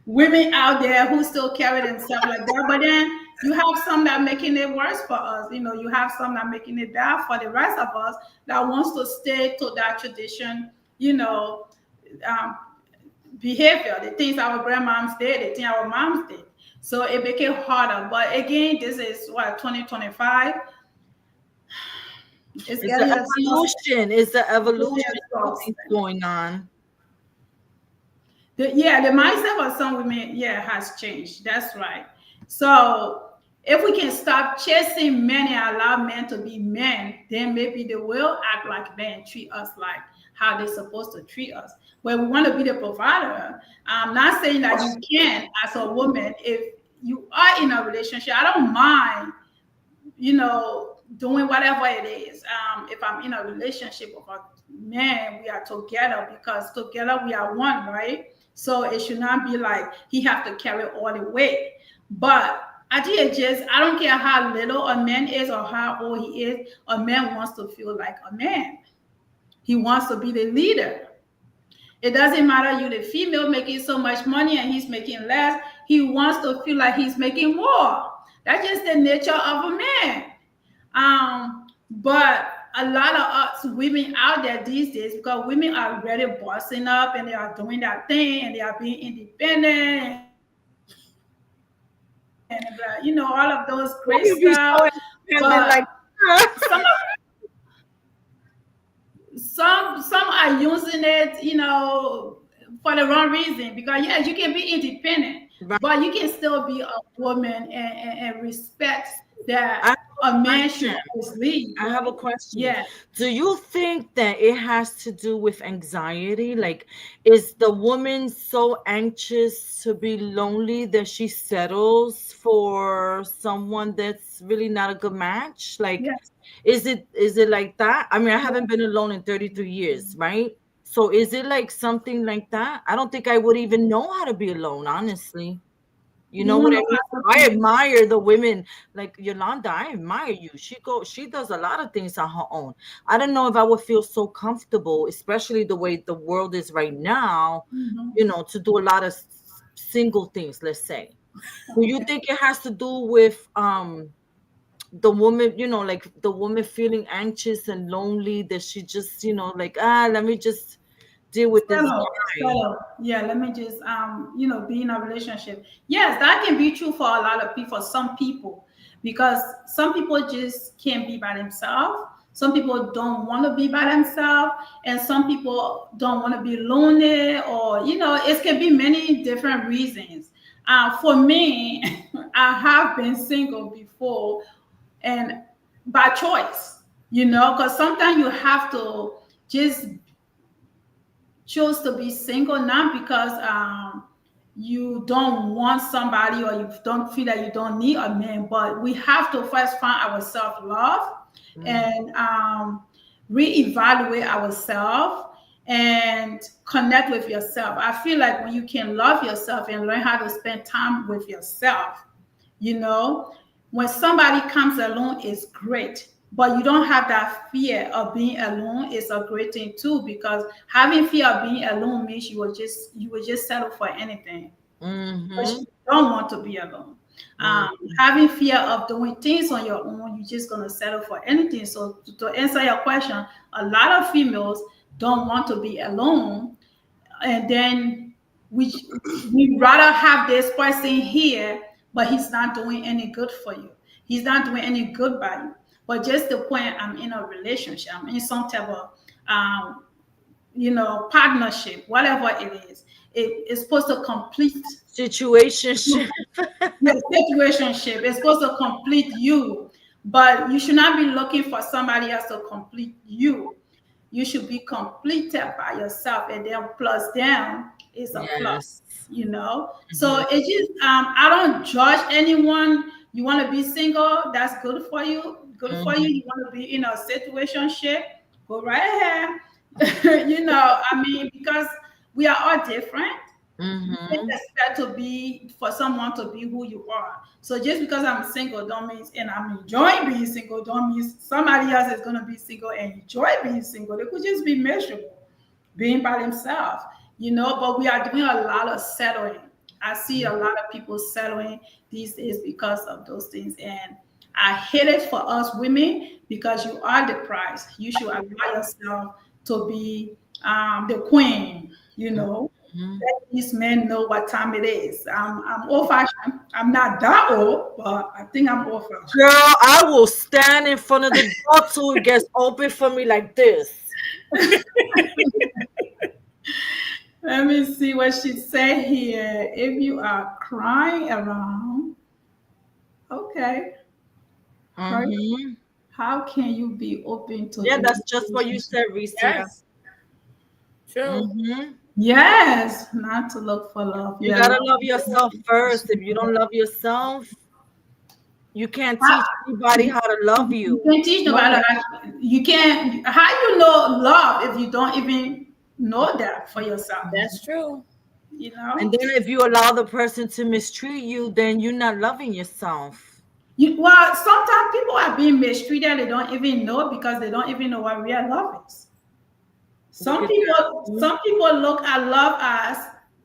women out there who still carry themselves like that. But then you have some that making it worse for us. You have some that making it bad for the rest of us that wants to stay to that tradition. Um, behavior, the things our grandmoms did, the things our moms did. So it became harder. But again, this is what, 2025. It's It's the getting evolution. It's the evolution exhausting. going on. The mindset of some women, has changed. That's right. So if we can stop chasing men and allow men to be men, then maybe they will act like men, treat us like how they're supposed to treat us. When we want to be the provider, I'm not saying that you can't, as a woman, if you are in a relationship, I don't mind, doing whatever it is. If I'm in a relationship with a man, we are together because together we are one, right? So it should not be like he have to carry all the weight. But at the ages, I don't care how little a man is or how old he is, a man wants to feel like a man. He wants to be the leader. It doesn't matter you the female making so much money and he's making less. He wants to feel like he's making more. That's just the nature of a man. But a lot of us women out there these days, because women are really bossing up and they are doing that thing and they are being independent and all of those great stuff. But some are using it, for the wrong reason. Because yes, you can be independent, right, but you can still be a woman and respect that a man should lead. I have a question. Yeah. Do you think that it has to do with anxiety? Like, is the woman so anxious to be lonely that she settles for someone that's really not a good match? Like, yes. Is it like that? I mean, I haven't been alone in 33 years, right? So is it like something like that? I don't think I would even know how to be alone, honestly. You know what I mean? I admire the women like Yolanda. I admire you. She does a lot of things on her own. I don't know if I would feel so comfortable, especially the way the world is right now, to do a lot of single things, let's say. Do you think it has to do with the woman, like the woman feeling anxious and lonely, that she just, let me just deal with this guy. Yeah, let me just be in a relationship. Yes, that can be true for a lot of people, for some people, because some people just can't be by themselves. Some people don't want to be by themselves, and some people don't want to be lonely, or it can be many different reasons. For me, I have been single before, and by choice, because sometimes you have to just choose to be single, not because you don't want somebody or you don't feel that you don't need a man, but we have to first find our self-love and reevaluate ourselves and connect with yourself. I feel like when you can love yourself and learn how to spend time with yourself, when somebody comes along, it's great. But you don't have that fear of being alone is a great thing too, because having fear of being alone means you will just settle for anything. But you don't want to be alone. Having fear of doing things on your own, you're just gonna settle for anything. So to answer your question, a lot of females don't want to be alone, and then we rather have this person here, but he's not doing any good for you. He's not doing any good by you. But just the point, I'm in a relationship, I'm in some type of, partnership, whatever it is. It's supposed to complete situationship. Situationship. It's supposed to complete you, but you should not be looking for somebody else to complete you. You should be completed by yourself, and then plus them is a plus. So it's just I don't judge anyone. You want to be single, that's good for you. Good for you. You want to be in a situationship, go right ahead. Because we are all different. You can't expect for someone to be who you are. So just because I'm single don't mean, and I'm enjoying being single, don't mean somebody else is going to be single and enjoy being single. They could just be miserable being by themselves, but we are doing a lot of settling. I see a lot of people settling these days because of those things. And I hate it for us women, because you are the prize. You should allow yourself to be the queen, let these men know what time it is. I'm old fashioned. I'm not that old, but I think I'm old fashioned. Girl, I will stand in front of the door till it gets open for me like this. Let me see what she said here. If you are crying around, okay. How can you be open to Yeah, that's just what you said, Recia. Yes. True. Yes, not to look for love. You gotta love yourself first. If you don't love yourself, you can't teach anybody how to love you. You can't teach nobody. You can't. How you know love if you don't even know that for yourself? That's true. You know. And then if you allow the person to mistreat you, then you're not loving yourself. Well, sometimes people are being mistreated. They don't even know because they don't even know what real love is. Some people look at love as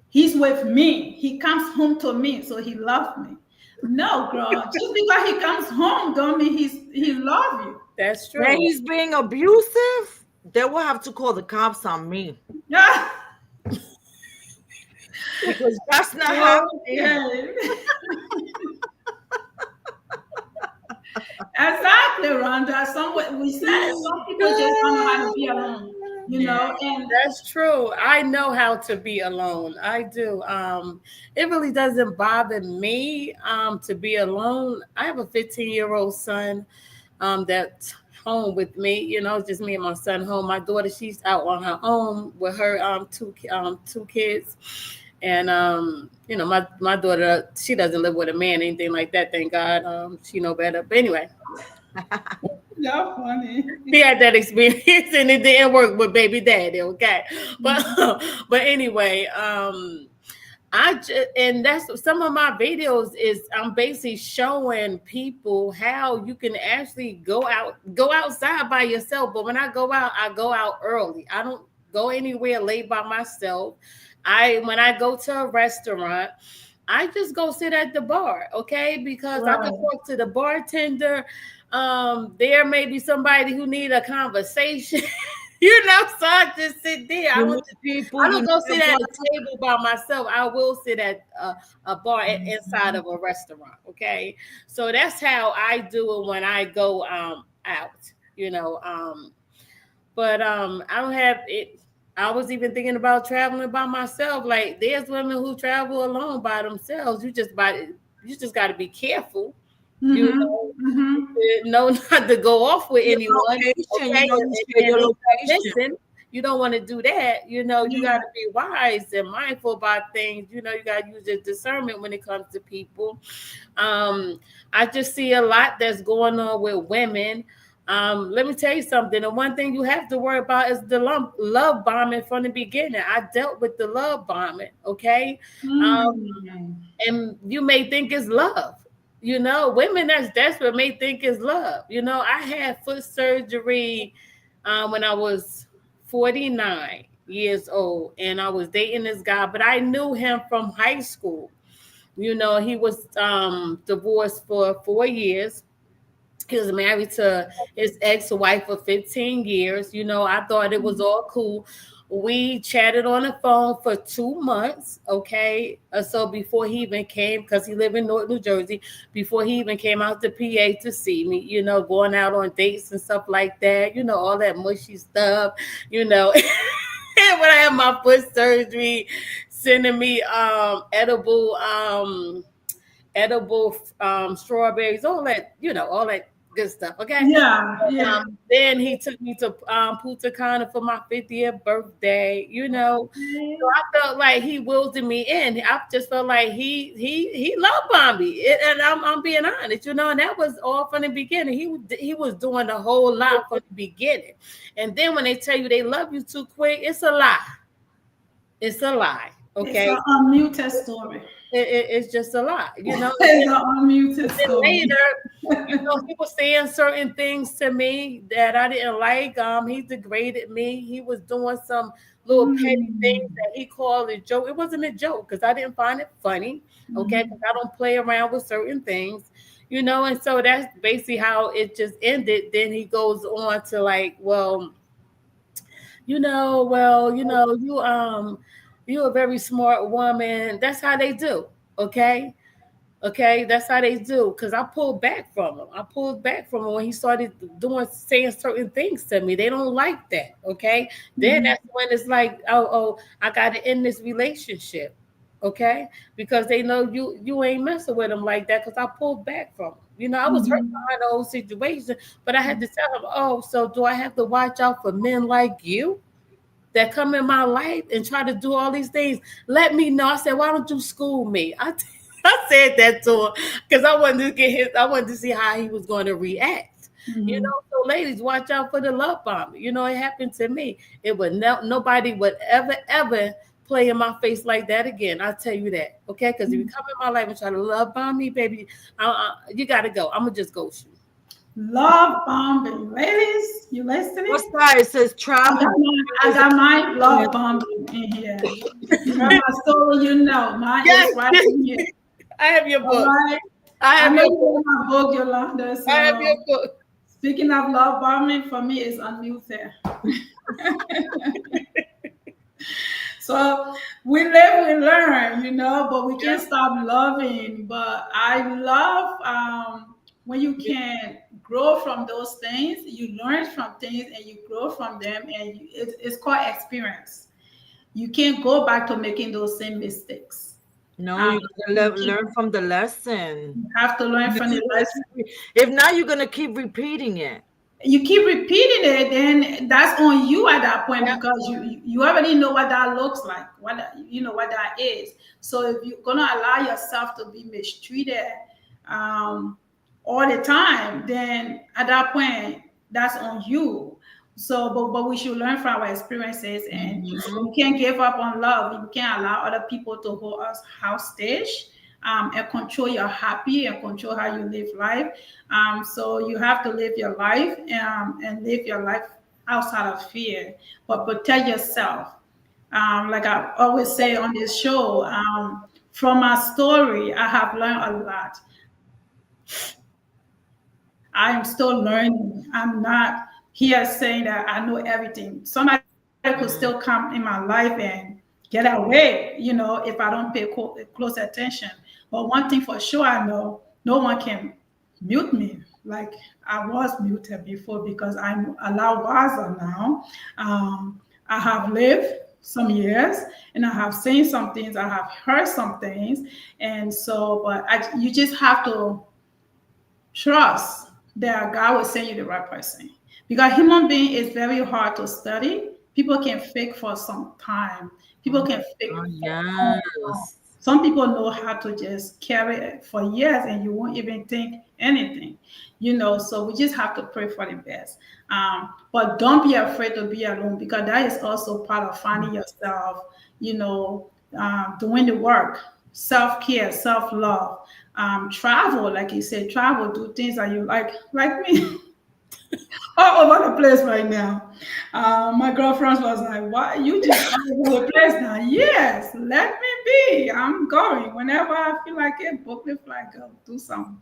he's with me. He comes home to me, so he loves me. No, girl. Just because he comes home don't mean he loves you. That's true. When he's being abusive, they will have to call the cops on me. Yeah. Because that's not happening. Yeah. Exactly, Rhonda. We said some people just don't know how to be alone. You know, and that's true. I know how to be alone. I do. It really doesn't bother me to be alone. I have a 15-year-old son that's home with me. You know, it's just me and my son home. My daughter, she's out on her own with her two kids. And you know, my daughter, she doesn't live with a man, anything like that. Thank God. She know better. But anyway. You're funny. He had that experience and it didn't work with baby daddy, okay? But anyway, and that's some of my videos is I'm basically showing people how you can actually go outside by yourself. But when I go out early. I don't go anywhere late by myself. When I go to a restaurant, I just go sit at the bar, okay? Because I can talk to the bartender. There may be somebody who need a conversation, you know, so I just sit there. I don't go sit at a table by myself. I will sit at a bar inside of a restaurant, okay? So that's how I do it when I go out, you know. But I don't have it. I was even thinking about traveling by myself. Like there's women who travel alone by themselves. You just got to be careful. You know not to go off with anyone. Listen, you don't want to do that. You know, you got to be wise and mindful about things. You know, you got to use your discernment when it comes to people. I just see a lot that's going on with women. Let me tell you something. The one thing you have to worry about is the love bombing from the beginning. I dealt with the love bombing, okay? And you may think it's love. You know, women that's desperate may think it's love. You know, I had foot surgery when I was 49 years old, and I was dating this guy, but I knew him from high school. You know, he was divorced for 4 years. He was married to his ex-wife for 15 years. You know, I thought it was all cool. We chatted on the phone for 2 months, okay? So before he even came, because he lived in North New Jersey, before he even came out to PA to see me, you know, going out on dates and stuff like that, you know, all that mushy stuff, you know. And when I had my foot surgery, sending me edible strawberries, all that, you know, all that good stuff. Okay. Yeah. Then he took me to Punta Cana for my 50th birthday. You know, so I felt like he willed me in. I just felt like he loved Bambi, and I'm being honest. You know, and that was all from the beginning. He was doing a whole lot from the beginning, and then when they tell you they love you too quick, it's a lie. It's a lie. Okay. It's an unmuted story. It's just a lie, you know. It's an unmuted story. Later, you know, he was saying certain things to me that I didn't like. He degraded me. He was doing some little petty things that he called a joke. It wasn't a joke because I didn't find it funny. Okay, because I don't play around with certain things, you know. And so that's basically how it just ended. Then he goes on to like, you You're a very smart woman. That's how they do. Okay. Okay, that's how they do. Cause I pulled back from him. I pulled back from him when he started saying certain things to me. They don't like that. Okay, then that's when it's like, I got to end this relationship. Okay, because they know you ain't messing with them like that. Cause I pulled back from him. I was hurt behind the whole situation, but I had to tell him, so do I have to watch out for men like you that come in my life and try to do all these things? Let me know. I said, why don't you school me? I said that to him because I wanted to I wanted to see how he was going to react. So ladies, watch out for the love bomb. It happened to me. It would nobody would ever play in my face like that again. I'll tell you that. Okay. Because if you come in my life and try to love bomb me, baby, you gotta go. I'm gonna just ghost you. Love bombing. Ladies, you listening? What's that? It says travel. I got my love bombing in here. You heard my story, mine is right in here. I have your book. Right. I know my book, Yolanda. So I have your book. Speaking of love bombing, for me, it's unmute there. So we live, we learn, but we can't stop loving. But I love when you can grow from those things, you learn from things and you grow from them, and it's called experience. You can't go back to making those same mistakes. No, you gotta learn from the lesson. You have to learn from the lesson. If not, you're gonna keep repeating it. You keep repeating it, then that's on you at that point, because you already know what that looks like, what that is. So if you're gonna allow yourself to be mistreated all the time, then at that point, that's on you. So, but we should learn from our experiences, and we can't give up on love. We can't allow other people to hold us hostage and control your happy and control how you live life. So you have to live your life and live your life outside of fear, but protect yourself. Like I always say on this show, from my story, I have learned a lot. I am still learning. I'm not here saying that I know everything. Somebody could still come in my life and get away, if I don't pay close attention. But one thing for sure, I know, no one can mute me like I was muted before, because I'm a loud wiser now. I have lived some years, and I have seen some things, I have heard some things. And so, but you just have to trust that God will send you the right person. Because human being is very hard to study. People can fake for some time. People can fake. Some people know how to just carry it for years and you won't even think anything, so we just have to pray for the best. But don't be afraid to be alone, because that is also part of finding yourself, doing the work, self-care, self-love, travel, like you said, travel, do things that you like me. All over the place right now. My girlfriend was like, "Why you just all over the place now?" Yes, let me be. I'm going whenever I feel like it. Book the flight, go do something.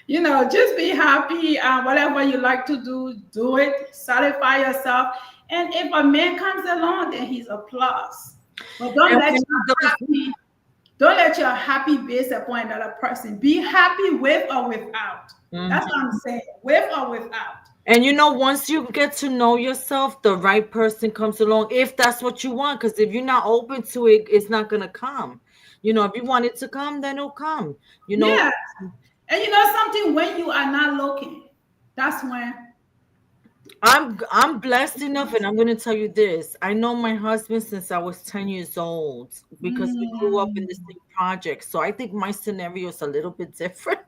Just be happy. Whatever you like to do, do it. Satisfy yourself. And if a man comes along, then he's a plus. But don't let your happy base upon another person. Be happy with or without. That's what I'm saying. With or without. And once you get to know yourself, the right person comes along, if that's what you want. Because if you're not open to it, it's not going to come. If you want it to come, then it'll come. Yeah. And something, when you are not looking, that's when. I'm blessed enough, and I'm going to tell you this. I know my husband since I was 10 years old, because we grew up in the same project. So I think my scenario is a little bit different.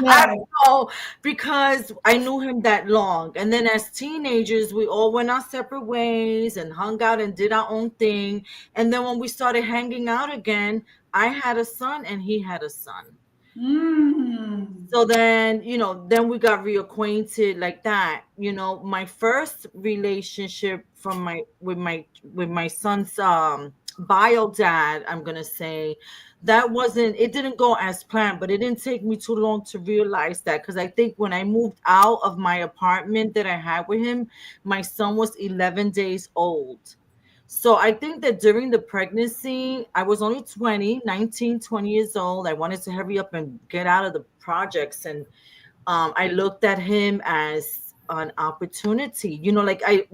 Yeah. I don't know, because I knew him that long. And then as teenagers, we all went our separate ways and hung out and did our own thing. And then when we started hanging out again, I had a son and he had a son. So then, then we got reacquainted like that. My first relationship with my son's bio dad, I'm gonna say, it didn't go as planned, but it didn't take me too long to realize that, because I think when I moved out of my apartment that I had with him, my son was 11 days old. So I think that during the pregnancy, I was only 20 years old. I wanted to hurry up and get out of the projects. And I looked at him as an opportunity. Like I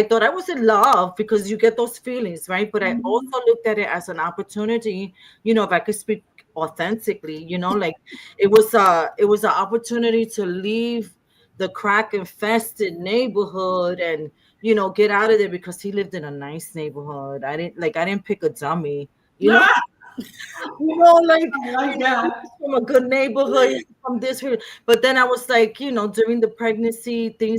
thought I was in love because you get those feelings, right? But I also looked at it as an opportunity, if I could speak authentically, like it was an opportunity to leave the crack infested neighborhood and get out of there, because he lived in a nice neighborhood. I didn't pick a dummy, like I like that. from a good neighborhood, from this. But then I was like, during the pregnancy, they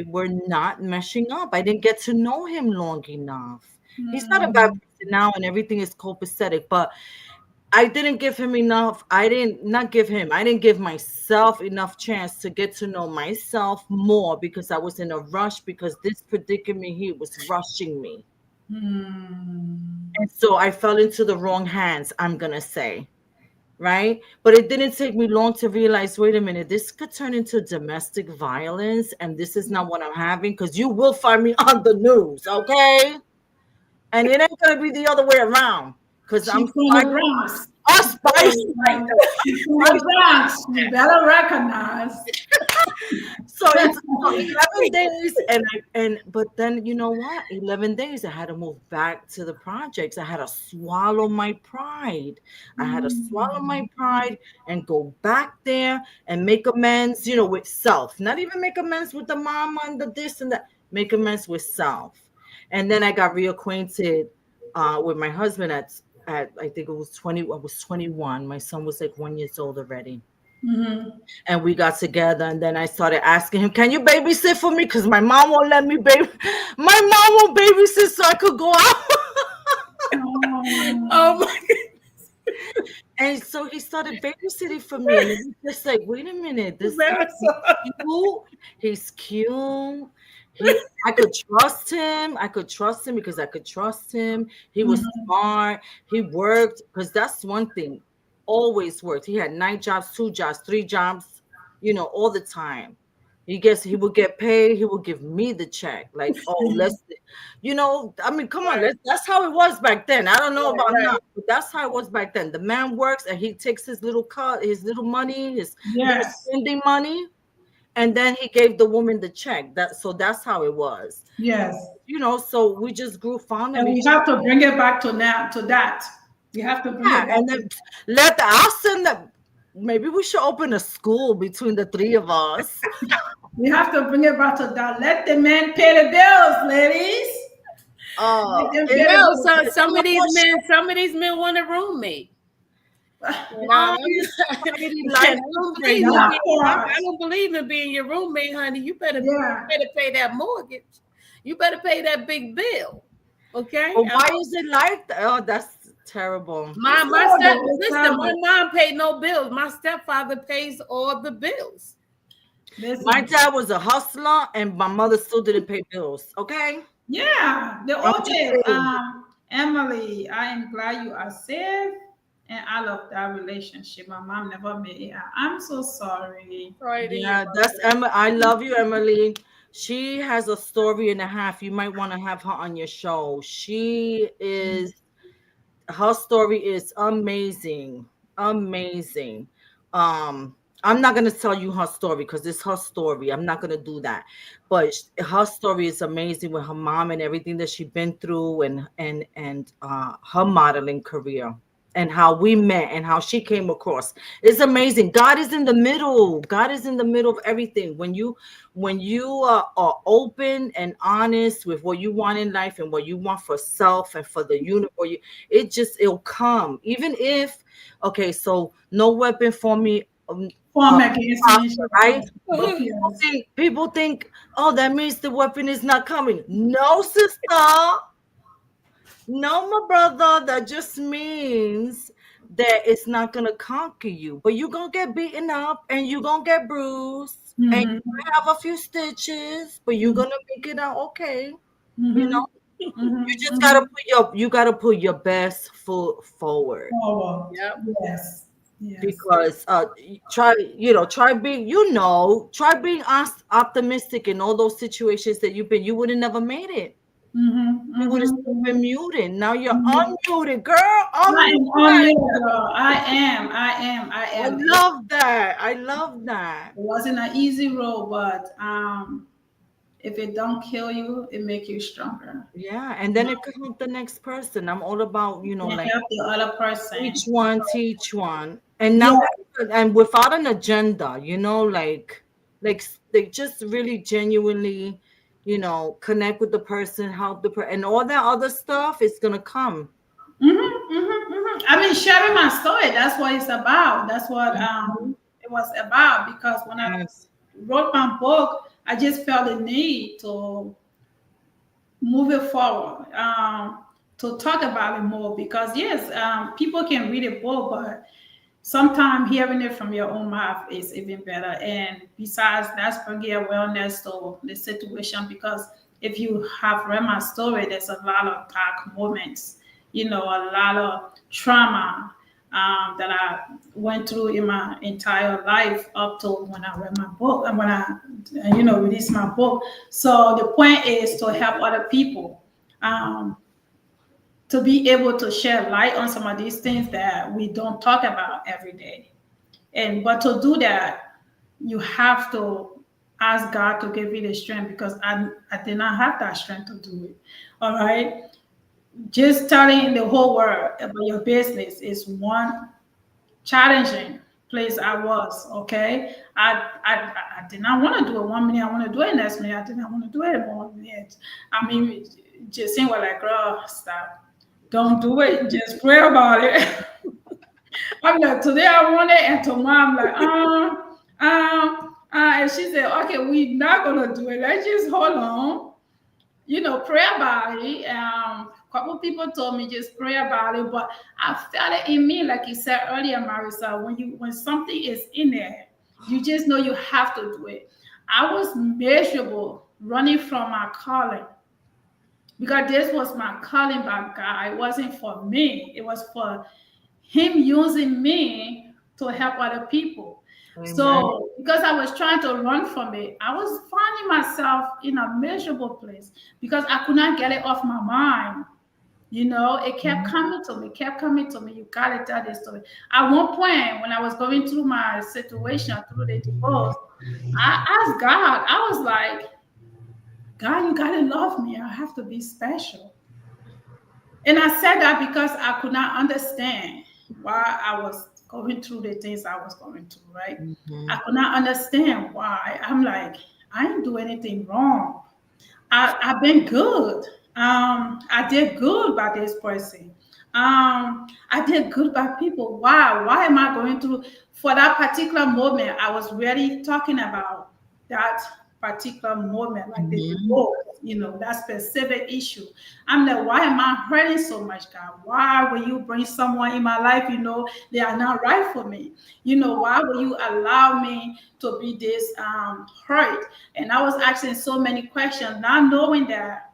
were not meshing up. I didn't get to know him long enough. He's not a bad person now, and everything is copacetic, but I didn't give him enough. I didn't give myself enough chance to get to know myself more, because I was in a rush, because this predicament, he was rushing me. And so I fell into the wrong hands, I'm going to say. Right. But it didn't take me long to realize, wait a minute, this could turn into domestic violence. And this is not what I'm having, because you will find me on the news. OK. And it ain't going to be the other way around. Because I'm spicy. You better recognize. So it's 11 days, but then you know what? 11 days, I had to move back to the projects. I had to swallow my pride. And go back there and make amends, with self. Not even make amends with the mama and the this and that. Make amends with self. And then I got reacquainted with my husband at I think it was 20. I was 21. My son was like 1 year old already. And we got together, and then I started asking him, can you babysit for me? Because my mom won't let me my mom won't babysit so I could go out. Oh my goodness. And so he started babysitting for me, and it was just like, wait a minute, this he's cute. I could trust him. Because I could trust him. He was smart. He worked, because that's one thing. Always worked. He had 9 jobs, 2 jobs, 3 jobs, all the time. He would get paid. He would give me the check. Like, let's, I mean, come on. That's how it was back then. I don't know about now, but that's how it was back then. The man works and he takes his little cut, his little money, his little spending money. And then he gave the woman the check. So that's how it was. Yes. So we just grew fond of it. And we have to bring it back to that. You have to bring it back. And then I'll send them. Maybe we should open a school between the 3 of us. We have to bring it back to that. Let the men pay the bills, ladies. Some of these men want a roommate. I don't believe in being your roommate, honey. You better pay that mortgage. You better pay that big bill. Okay. Well, why is it like that? Oh, that's terrible. My mom paid no bills. My stepfather pays all the bills. Listen. My dad was a hustler, and my mother still didn't pay bills. Okay. Yeah. Emily, I am glad you are safe. And I love that relationship. My mom never made it. I'm so sorry. Yeah, that's Emma. I love you, Emily. She has a story and a half. You might want to have her on your show. Her story is amazing. Amazing. I'm not gonna tell you her story because it's her story. I'm not gonna do that. But her story is amazing with her mom and everything that she's been through, and her modeling career. And how we met and how she came across. It's amazing. God is in the middle. God is in the middle of everything. When you are open and honest with what you want in life and what you want for self and for the universe, it'll come. Even if, so no weapon for me. Right? People think, oh, that means the weapon is not coming. No, sister. No, my brother, that just means that it's not going to conquer you. But you're going to get beaten up and you're going to get bruised. And you're going to have a few stitches, but you're going to make it out okay. You just got to put your best foot forward. Yep. Yes. Because try being optimistic in all those situations that you would have never made it. You would have still been muted. Now you're Mm-hmm. unmuted, girl. I Oh am my on God. girl. I am. I love that. I love that. It wasn't an easy road, but if it don't kill you, it make you stronger. Yeah, and then it could help the next person. I'm all about, And like help the other person. each one teach one. And Yeah. now and without an agenda, like just really genuinely, connect with the person, help and all that other stuff is gonna come. I mean, sharing my story. That's what it's about. That's what Mhm. it was about. Because when I Yes. wrote my book, I just felt the need to move it forward, to talk about it more. Because yes, people can read a book, but sometimes hearing it from your own mouth is even better. And besides, that's bringing awareness to the situation. Because if you have read my story, there's a lot of dark moments, a lot of trauma that I went through in my entire life up to when I read my book and when I, released my book. So the point is to help other people. To be able to shed light on some of these things that we don't talk about every day. But to do that, you have to ask God to give you the strength, because I did not have that strength to do it. All right. Just telling the whole world about your business is one challenging place I was. Okay. I did not want to do it 1 minute. I want to do it next minute. I did not want to do it 1 minute. I mean, just saying, well, like, girl, stop. Don't do it. Just pray about it. I'm like, today I want it, and tomorrow I'm like, and she said, okay, we're not gonna do it. Let's just hold on. Pray about it. A couple people told me just pray about it, but I felt it in me, like you said earlier, Marisol. When something is in there, you just know you have to do it. I was miserable running from my calling, because this was my calling by God. It wasn't for me. It was for Him using me to help other people. Amen. So because I was trying to run from it, I was finding myself in a miserable place because I could not get it off my mind. It kept coming to me, kept coming to me. You gotta tell this story. At one point, when I was going through my situation, through the divorce, I asked God, I was like, God, you gotta love me. I have to be special. And I said that because I could not understand why I was going through the things I was going through, right? Mhm. I could not understand why. I'm like, I didn't do anything wrong. I've been good. I did good by this person. I did good by people. Why? Why am I going through? For that particular moment, I was really talking about that particular moment, like the divorce, that specific issue. I'm like, why am I hurting so much, God? Why will you bring someone in my life, they are not right for me? Why will you allow me to be this hurt? And I was asking so many questions, not knowing that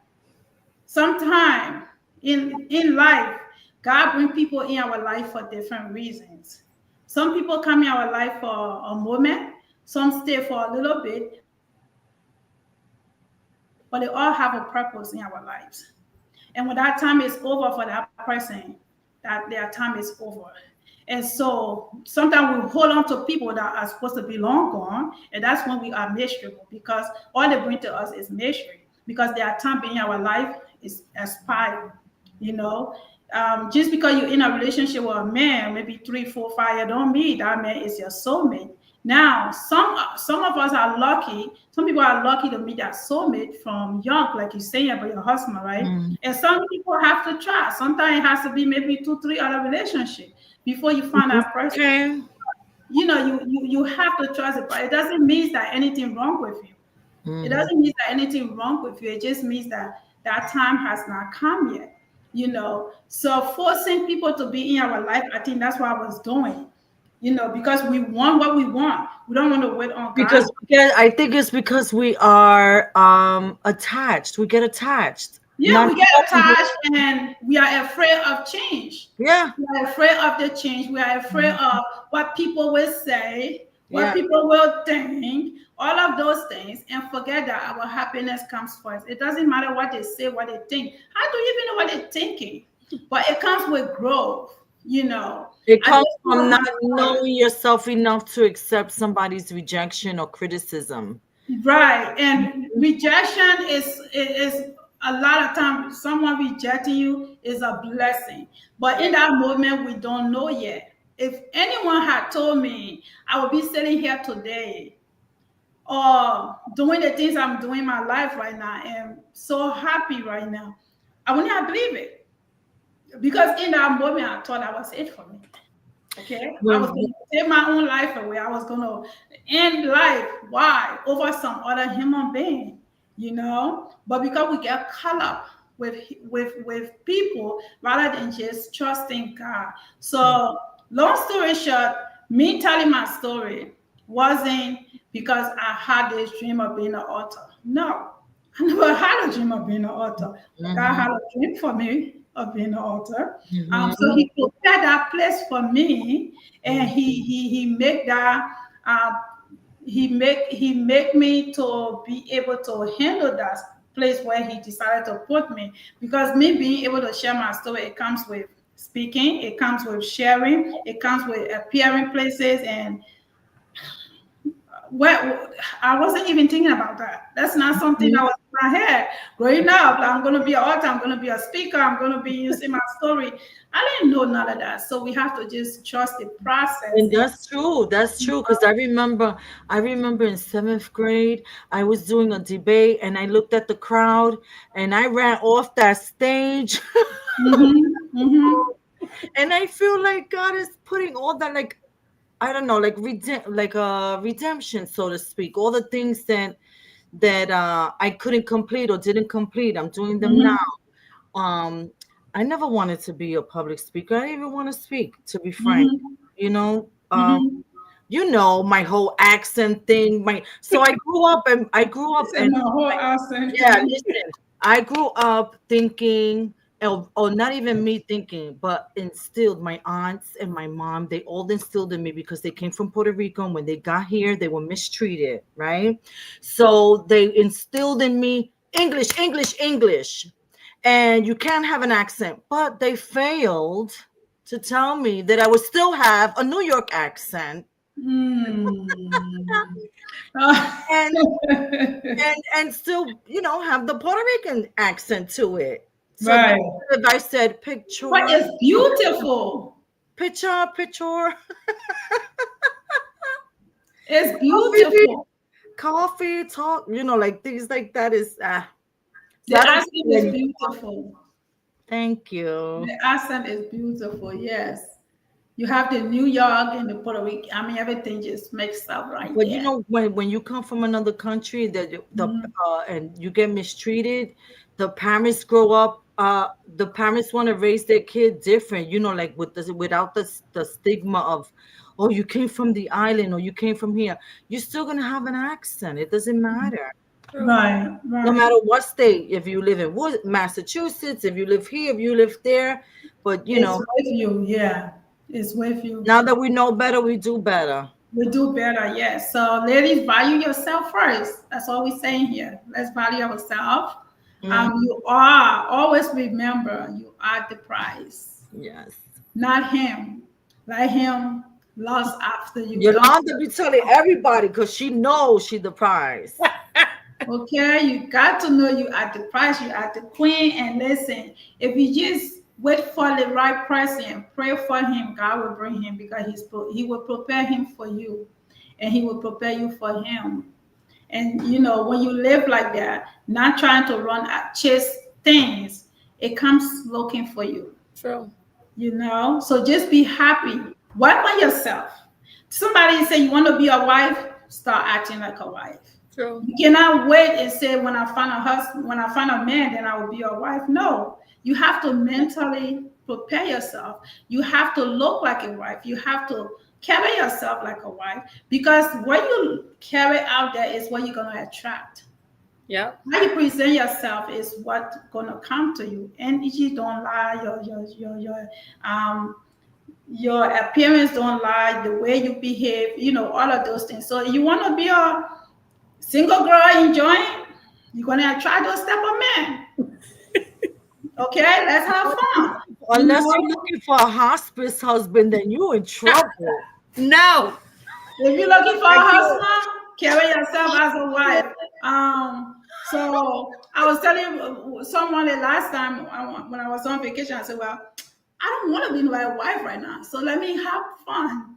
sometime in life, God bring people in our life for different reasons. Some people come in our life for a moment, some stay for a little bit, but they all have a purpose in our lives. And when that time is over for that person, that their time is over. And so sometimes we hold on to people that are supposed to be long gone, and that's when we are miserable, because all they bring to us is misery, because their time in our life is expired. Just because you're in a relationship with a man, maybe 3, 4, 5 years, don't mean that man is your soulmate. Now, some of us are lucky. Some people are lucky to meet that soulmate from young, like you're saying about your husband, right? And some people have to try. Sometimes it has to be maybe 2, 3 other relationships before you find that person. Okay. You have to trust it, but it doesn't mean that anything wrong with you. It doesn't mean that anything wrong with you. It just means that that time has not come yet. So forcing people to be in our life, I think that's what I was doing. Because we want what we want. We don't want to wait on God. I think it's because we are attached. We get attached. Yeah, we get attached, and we are afraid of change. Yeah. We are afraid of the change. We are afraid of what people will say, what people will think, all of those things, and forget that our happiness comes first. It doesn't matter what they say, what they think. How do you even know what they're thinking? But it comes with growth, you know. It comes from not knowing yourself enough to accept somebody's rejection or criticism. Right. And rejection is a lot of times someone rejecting you is a blessing. But in that moment, we don't know yet. If anyone had told me I would be sitting here today or doing the things I'm doing in my life right now and so happy right now, I wouldn't have believed it. Because in that moment, I thought that was it for me. Okay, I was going to take my own life away. I was going to end life. Why? Over some other human being, you know. But because we get caught up with people rather than just trusting God. So, long story short, me telling my story wasn't because I had this dream of being an author. No, I never had a dream of being an author. God had a dream for me of being an author. So he prepared that place for me, and he make that he make me to be able to handle that place where he decided to put me. Because me being able to share my story, it comes with speaking, it comes with sharing, it comes with appearing places, and I wasn't even thinking about that. That's not something that was in my head. Growing up, I'm going to be an author, I'm going to be a speaker, I'm going to be using my story. I didn't know none of that. So we have to just trust the process. And that's true. That's true. Because I remember in 7th grade, I was doing a debate and I looked at the crowd and I ran off that stage. And I feel like God is putting all that, like, I don't know, like redemption, so to speak. All the things that I couldn't complete or didn't complete, I'm doing them now. I never wanted to be a public speaker. I didn't even want to speak, to be frank. You know, you know, my whole accent thing. So I grew up and my whole accent. Yeah, listen. I grew up thinking, or not even me thinking, but instilled my aunts and my mom. They all instilled in me because they came from Puerto Rico, and when they got here, they were mistreated, right? So they instilled in me English, English, English, and you can't have an accent. But they failed to tell me that I would still have a New York accent. And still, you know, have the Puerto Rican accent to it. So right. If I said picture, but it's beautiful. Picture. It's beautiful. Coffee, talk, you know, like things like that is the accent is beautiful. Thank you. The accent is beautiful, yes. You have the New York and the Puerto Rico. I mean, everything just mixed up right But there. you know, when you come from another country and you get mistreated, the parents grow up. The parents want to raise their kid different. You know, like without the stigma of, oh, you came from the island or you came from here. You're still gonna have an accent. It doesn't matter. Right. No matter what state, if you live in Massachusetts, if you live here, if you live there, but you know, with you, yeah. It's with you. Now that we know better, we do better. We do better, yes. So, ladies, value yourself first. That's all we're saying here. Let's value ourselves. You are, always remember, you are the prize. Yes. Not him. Let him lust after you. Yolanda be telling everybody because she knows she's the prize. Okay, you got to know you are the prize, you are the queen. And listen, if you just wait for the right person, pray for him, God will bring him because he will prepare him for you and he will prepare you for him. And you know, when you live like that, not trying to chase things, it comes looking for you. True. You know, so just be happy. Work on yourself. Somebody say you want to be a wife, start acting like a wife. True. You cannot wait and say, when I find a husband, when I find a man, then I will be a wife. No, you have to mentally prepare yourself. You have to look like a wife. You have to carry yourself like a wife, because what you carry out there is what you're going to attract. Yeah. How you present yourself is what's going to come to you. And if you don't lie, your appearance don't lie, the way you behave, all of those things. So you want to be a single girl enjoying, you're going to attract those type of men. Okay, let's have fun. Unless you're looking for a hospice husband, then you're in trouble. No. If you're looking for a husband, carry yourself as a wife. So I was telling someone the last time when I was on vacation, I said, well, I don't want to be my wife right now. So let me have fun.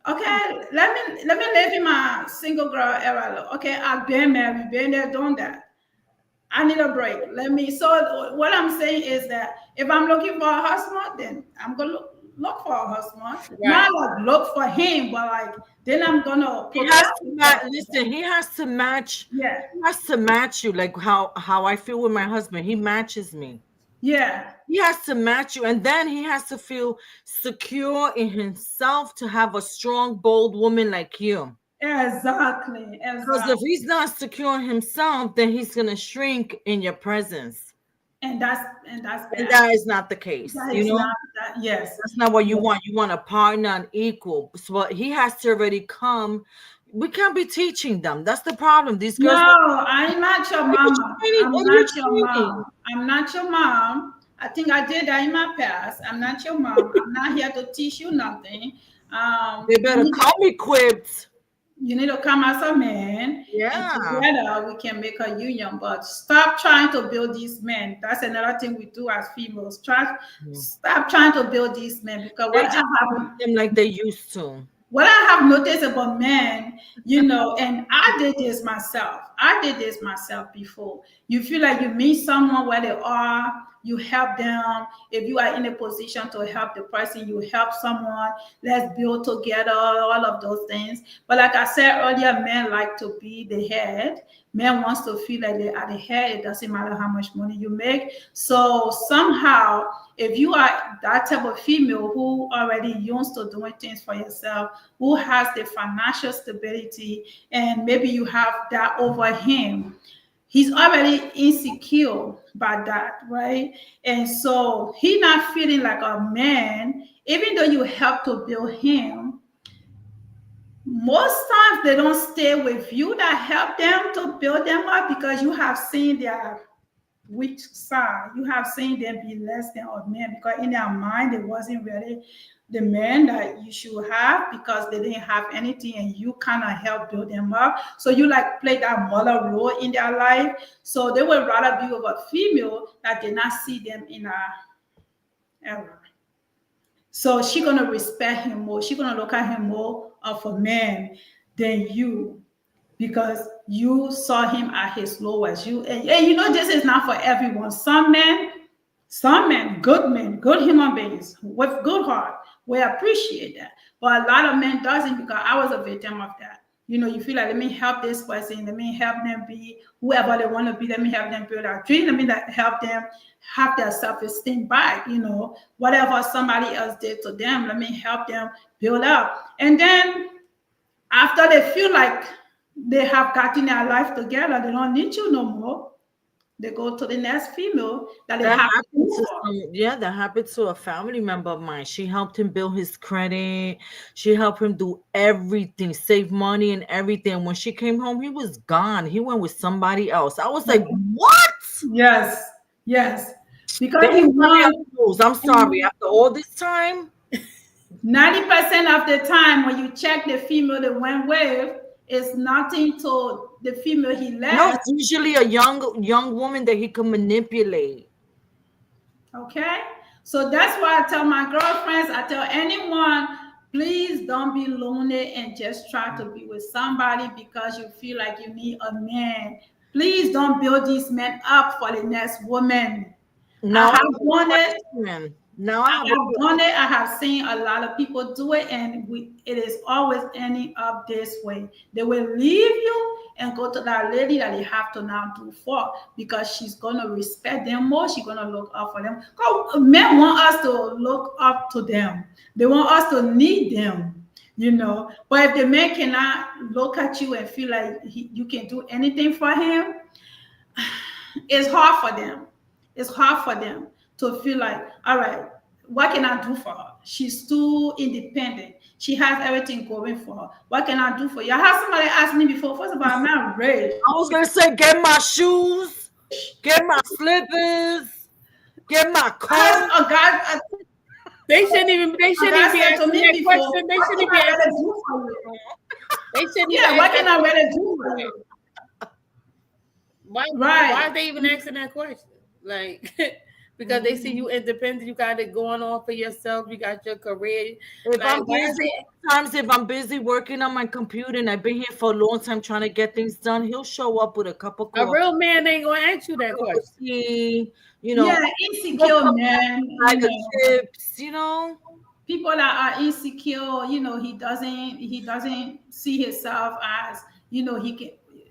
Okay, let me live in my single girl era. Okay, I've been married, been there, done that. I need a break. So what I'm saying is that if I'm looking for a husband, then I'm gonna look for a husband. Right. Not like look for him, but like then I'm gonna he has to match. Yeah. He has to match you, like how I feel with my husband. He matches me. Yeah. He has to match you, and then he has to feel secure in himself to have a strong, bold woman like you. Exactly. Because if he's not secure in himself, then he's gonna shrink in your presence. And that is not the case. Yes. That's not what you want. You want a partner on equal. So he has to already come. We can't be teaching them. That's the problem. These girls. No, I'm not your mom. I'm not your mom. I think I did that in my past. I'm not your mom. I'm not here to teach you nothing. They better come equipped. You need to come as a man. Yeah. And together we can make a union. But stop trying to build these men. That's another thing we do as females. Stop trying to build these men because what happen them like they used to. What I have noticed about men, and I did this myself before. You feel like you meet someone where they are, you help them. If you are in a position to help the person, you help someone. Let's build together, all of those things. But like I said earlier, men like to be the head. Men wants to feel like they are the head. It doesn't matter how much money you make. So somehow, if you are that type of female who already used to doing things for yourself, who has the financial stability, and maybe you have that over him, he's already insecure by that, right? And so he's not feeling like a man, even though you help to build him. Most times they don't stay with you that help them to build them up because you have seen their weak side. You have seen them be less than a man because in their mind it wasn't really the man that you should have because they didn't have anything and you kind of help build them up. So you like play that mother role in their life. So they would rather be with a female that did not see them in a era. So she's gonna respect him more. She's gonna look at him more of a man than you because you saw him at his lowest. And this is not for everyone. Some men, good human beings with good heart, we appreciate that. But a lot of men doesn't because I was a victim of that. You feel like, let me help this person, let me help them be whoever they want to be, let me help them build our dream, let me help them have their self-esteem back, whatever somebody else did to them, let me help them build up. And then after they feel like they have gotten their life together, they don't need you no more. They go to the next female that that happened to a family member of mine. She helped him build his credit. She helped him do everything, save money and everything. When she came home, he was gone. He went with somebody else. I was like, what? Yes. Because I'm sorry. After all this time, 90% of the time when you check the female that went with, it's nothing to the female he left. No, it's usually a young woman that he can manipulate. Okay, so that's why I tell my girlfriends, I tell anyone, please don't be lonely and just try to be with somebody because you feel like you need a man. Please don't build these men up for the next woman. No, I have done it. No, I have done it. I have seen a lot of people do it, and it is always ending up this way. They will leave you and go to that lady that they have to now do for because she's gonna respect them more. She's gonna look up for them. Men want us to look up to them. They want us to need them, But if the man cannot look at you and feel like you can do anything for him, it's hard for them. It's hard for them to feel like, all right, what can I do for her? She's too independent. She has everything going for her. What can I do for you? I had somebody ask me before. First of all, I'm not rich. I was gonna say, get my shoes, get my slippers, get my coat. A guy, They shouldn't even be asking that question. They shouldn't be asking. They shouldn't. Yeah, what can I really do for you? Why are they even asking that question? Like, because they see you independent, you got it going on for yourself, you got your career. If I'm busy, sometimes if I'm busy working on my computer and I've been here for a long time trying to get things done, he'll show up with a cup of coffee. A real man ain't gonna ask you that question. You know, yeah, insecure man, like the chips, you know. People that are insecure, you know, he doesn't see himself as, you know, he can.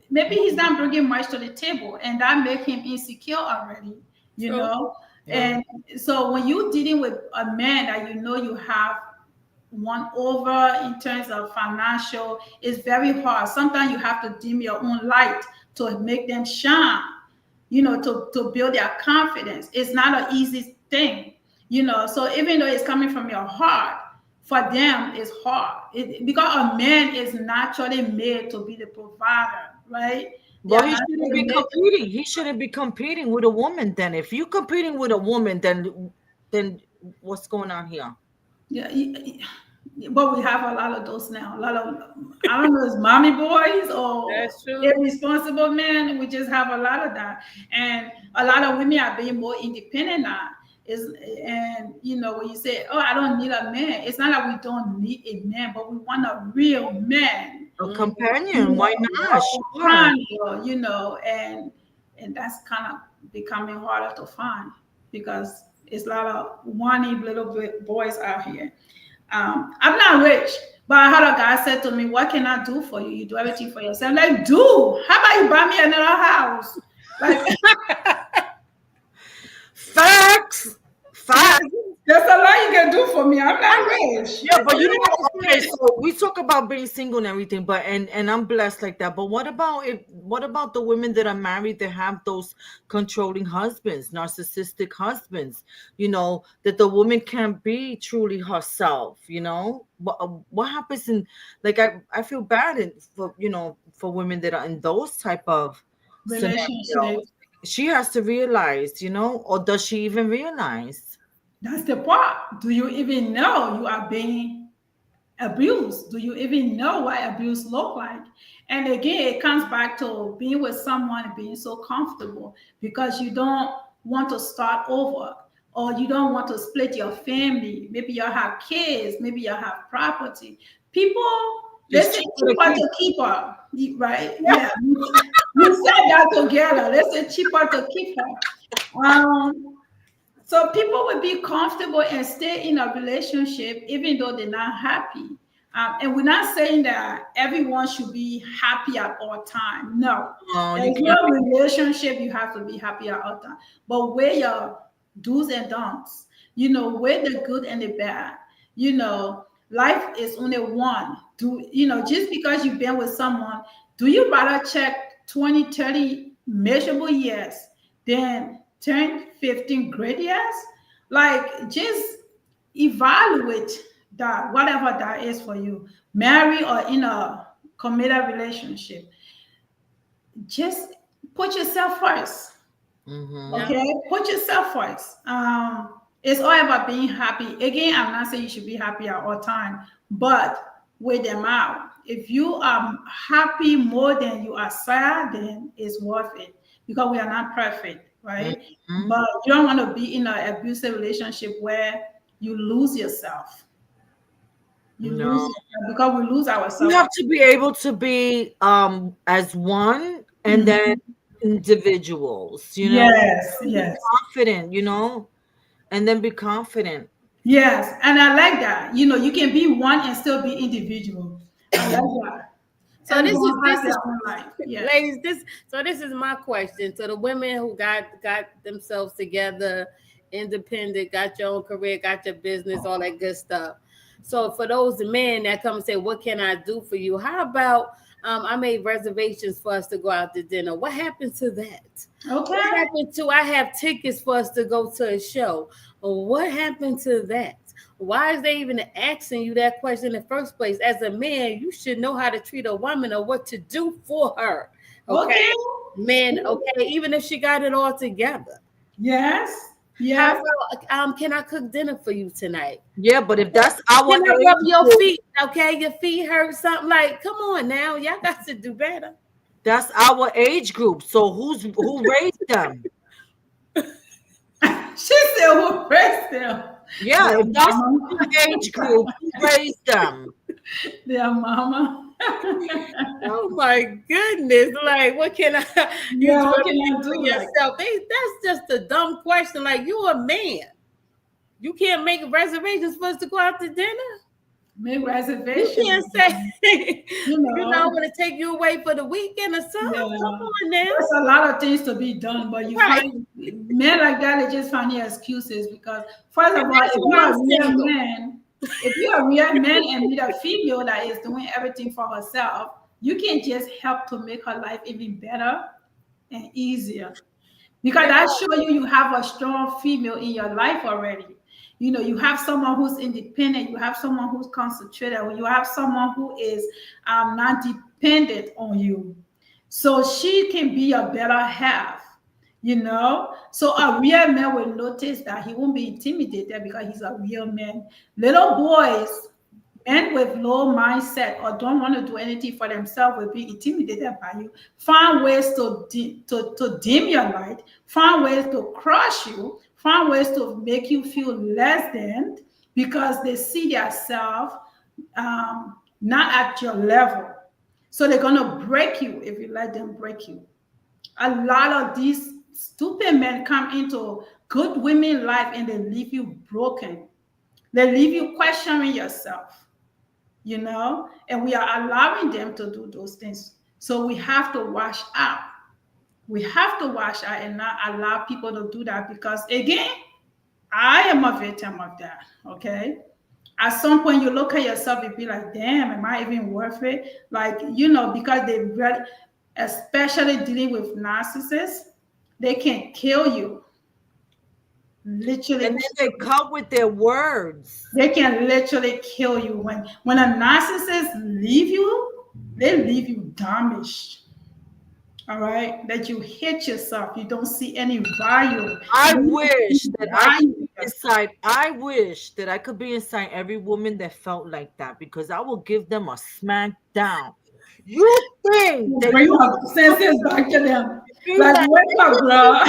Maybe he's not bringing much to the table, and that make him insecure already, you know. Yeah. And so when you're dealing with a man that you know you have one over in terms of financial, it's very hard. Sometimes you have to dim your own light to make them shine, you know, to build their confidence. It's not an easy thing, you know. So even though it's coming from your heart, for them it's hard. Because a man is naturally made to be the provider, right? Well, he shouldn't be competing. He shouldn't be competing with a woman. Then, if you're competing with a woman, then what's going on here? Yeah, but we have a lot of those now. A lot of, I don't know, it's mommy boys or irresponsible men. We just have a lot of that, and a lot of women are being more independent now. And you know, when you say, "Oh, I don't need a man," it's not that we don't need a man, but we want a real man, a companion. Why not? Sure. You know, and that's kind of becoming harder to find because it's a lot of whiny little boys out here. I'm not rich, but I had a guy said to me, "What can I do for you? You do everything for yourself." Like, dude, how about you buy me another house? Like. Facts. There's a lot you can do for me. I'm not rich. Yeah, but you know, okay, so we talk about being single and everything, but and I'm blessed like that. But what about the women that are married that have those controlling husbands, narcissistic husbands, you know, that the woman can't be truly herself, you know? What happens in, like, I feel bad for, you know, for women that are in those type of relationships. She has to realize, you know, or does she even realize? That's the part. Do you even know you are being abused? Do you even know what abuse look like? And again, it comes back to being with someone, being so comfortable because you don't want to start over or you don't want to split your family. Maybe you have kids, maybe you have property. People, they say cheaper to keep her, right? Yeah. We said that together. They say cheaper to keep her. So people would be comfortable and stay in a relationship even though they're not happy. And we're not saying that everyone should be happy at all times. No. There's no relationship you have to be happy at all times. But weigh your do's and don'ts. You know, weigh the good and the bad. You know, life is only one. Just because you've been with someone, do you rather check 20, 30 measurable years than 10, 15 great years? Like, just evaluate that, whatever that is for you, marry or in a committed relationship. Just put yourself first. Okay, put yourself first. It's all about being happy. Again, I'm not saying you should be happy at all time, but weigh them out. If you are happy more than you are sad, then it's worth it because we are not perfect, right? But you don't want to be in an abusive relationship where you lose yourself. Lose yourself because we lose ourselves. You have to be able to be as one and then individuals, you know. Yes. Be confident, you know, and then be confident. Yes, and I like that. You know, you can be one and still be individual. I like that. So this is ladies. This is my question. So the women who got themselves together, independent, got your own career, got your business, all that good stuff. So for those men that come and say, "What can I do for you?" How about I made reservations for us to go out to dinner. What happened to that? Okay. What happened to I have tickets for us to go to a show? What happened to that? Why is they even asking you that question in the first place? As a man, you should know how to treat a woman or what to do for her. Okay. Men, okay, even if she got it all together. Yes. How Yes. about, can I cook dinner for you tonight? Yeah, but if that's our Can I age rub your group, feet? Okay, your feet hurt, something like, come on now, y'all got to do better. that's our age group. So who raised them? She said, who raised them? Yeah, Their if that's mama. our age group, who raised them? Their mama. Oh my goodness! Like, what can I? You Yeah, do what can I everything for do? yourself? That's just a dumb question. Like, you're a man. You can't make reservations for us to go out to dinner. Make You reservations. can't say, You know. I want to take you away for the weekend or something. Yeah. Come on now. There's a lot of things to be done, but you Right. find men like that, they just find excuses because, first of all, That's if why you're a I'm real single. man, if you're a real man and meet a female that is doing everything for herself, you can just help to make her life even better and easier. Because that shows you have a strong female in your life already. You know, you have someone who's independent, you have someone who's concentrated, you have someone who is not dependent on you. So she can be a better half, you know. So a real man will notice that he won't be intimidated because he's a real man. Little boys, men with low mindset or don't want to do anything for themselves will be intimidated by you. Find ways to dim your light, find ways to crush you, find ways to make you feel less than because they see themselves not at your level. So they're going to break you if you let them break you. A lot of these stupid men come into good women life and they leave you broken. They leave you questioning yourself, you know, and we are allowing them to do those things. So we have to watch out. We have to watch out and not allow people to do that because, again, I am a victim of that, okay? At some point, you look at yourself and be like, damn, am I even worth it? Like, you know, because they really, especially dealing with narcissists, they can kill you. Literally. And then they come with their words. They can literally kill you. When a narcissist leave you, they leave you damaged. All right, that you hate yourself. You don't see any value. I wish that I could be inside. I wish that I could be inside every woman that felt like that because I will give them a smack down. You think that bring up senses back to them? Like, wake up, bro.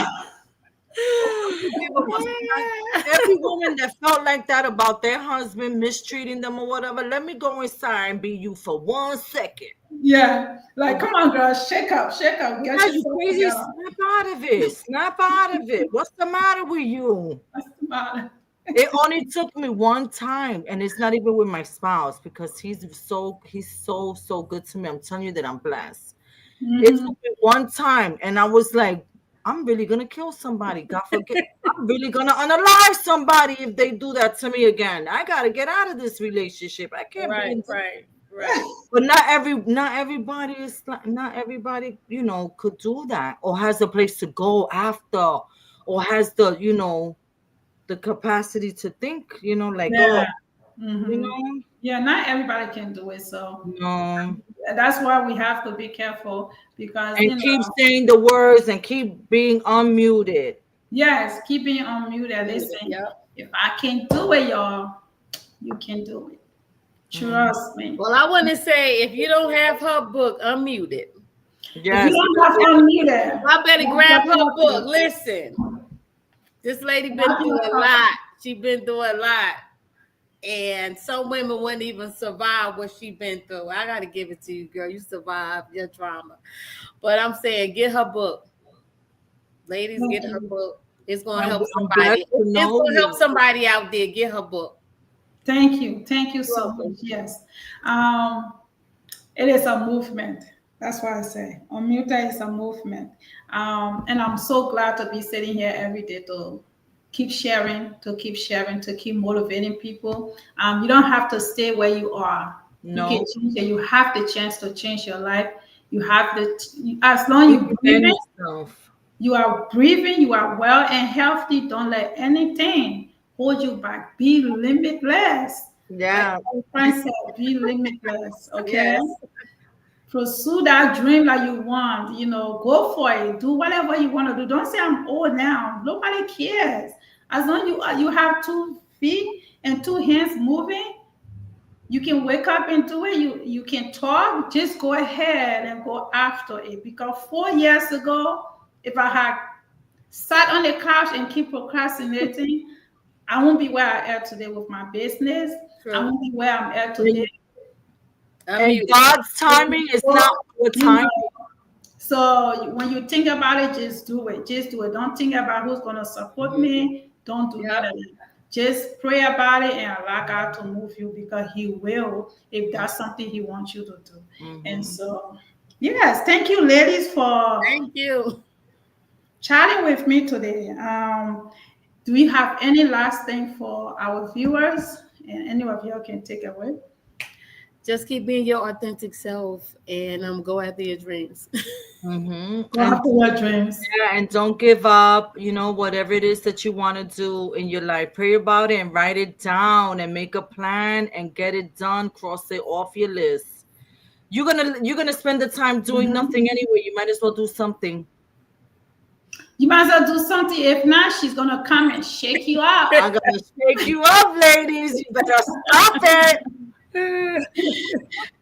Every woman that felt like that about their husband mistreating them or whatever, let me go inside and be you for 1 second. Yeah, like, come on, girl, shake up, get you crazy? together. Snap out of it, snap out of it. What's the matter with you? What's the matter? It only took me one time, and it's not even with my spouse because he's so good to me. I'm telling you that I'm blessed. It took me one time, and I was like, I'm really gonna kill somebody. God forbid. I'm really gonna unalive somebody if they do that to me again. I gotta get out of this relationship. I can't be in Right. But not everybody, you know, could do that or has a place to go after or has the, you know, the capacity to think, you know, like, Yeah. you know. Yeah, not everybody can do it. So No. that's why we have to be careful because And keep saying the words and keep being unmuted. Yes, keep being unmuted. Listen, if I can do it, y'all, you can do it. Trust me. Well, I want to say, if you don't have her book, unmute it. Yes. If you don't have unmuted, I better grab her book. Listen, this lady been through a lot. She been through a lot. And some women wouldn't even survive what she been through. I got to give it to you, girl. You survived your trauma. But I'm saying, get her book. Ladies, get her book. It's going to help somebody. It's going to help somebody out there. Get her book. Thank you so much. Yes, it is a movement. That's why I say Unmuted is a movement, and I'm so glad to be sitting here every day to keep sharing, to keep motivating people. You don't have to stay where you are. You can No. change it. You have the chance to change your life. You have as long as you Believe in breathing, yourself. you are breathing, you are well and healthy. Don't let anything hold you back. Be limitless. Like Yeah. my friend said, be limitless. Okay. Yes. Pursue that dream that you want. Go for it. Do whatever you want to do. Don't say I'm old now. Nobody cares. As long as you have 2 feet and 2 hands moving, you can wake up and do it. You can talk. Just go ahead and go after it. Because 4 years ago, if I had sat on the couch and keep procrastinating, I won't be where I am today with my business. True. I won't be where I'm at today. And God's timing is not your timing. So when you think about it, just do it. Just do it. Don't think about who's going to support me. Don't do none of that. Just pray about it and allow God to move you, because He will, if that's something He wants you to do. And so, yes, thank you, ladies, for Thank you. chatting with me today. Do we have any last thing for our viewers? And any of you can take away. Just keep being your authentic self and go after your dreams. Go after your dreams. Yeah, and don't give up. Whatever it is that you want to do in your life, pray about it and write it down and make a plan and get it done. Cross it off your list. You're gonna spend the time doing nothing anyway. You might as well do something. You might as well do something. If not, she's gonna come and shake you up. I'm gonna shake you up, ladies. You better stop it.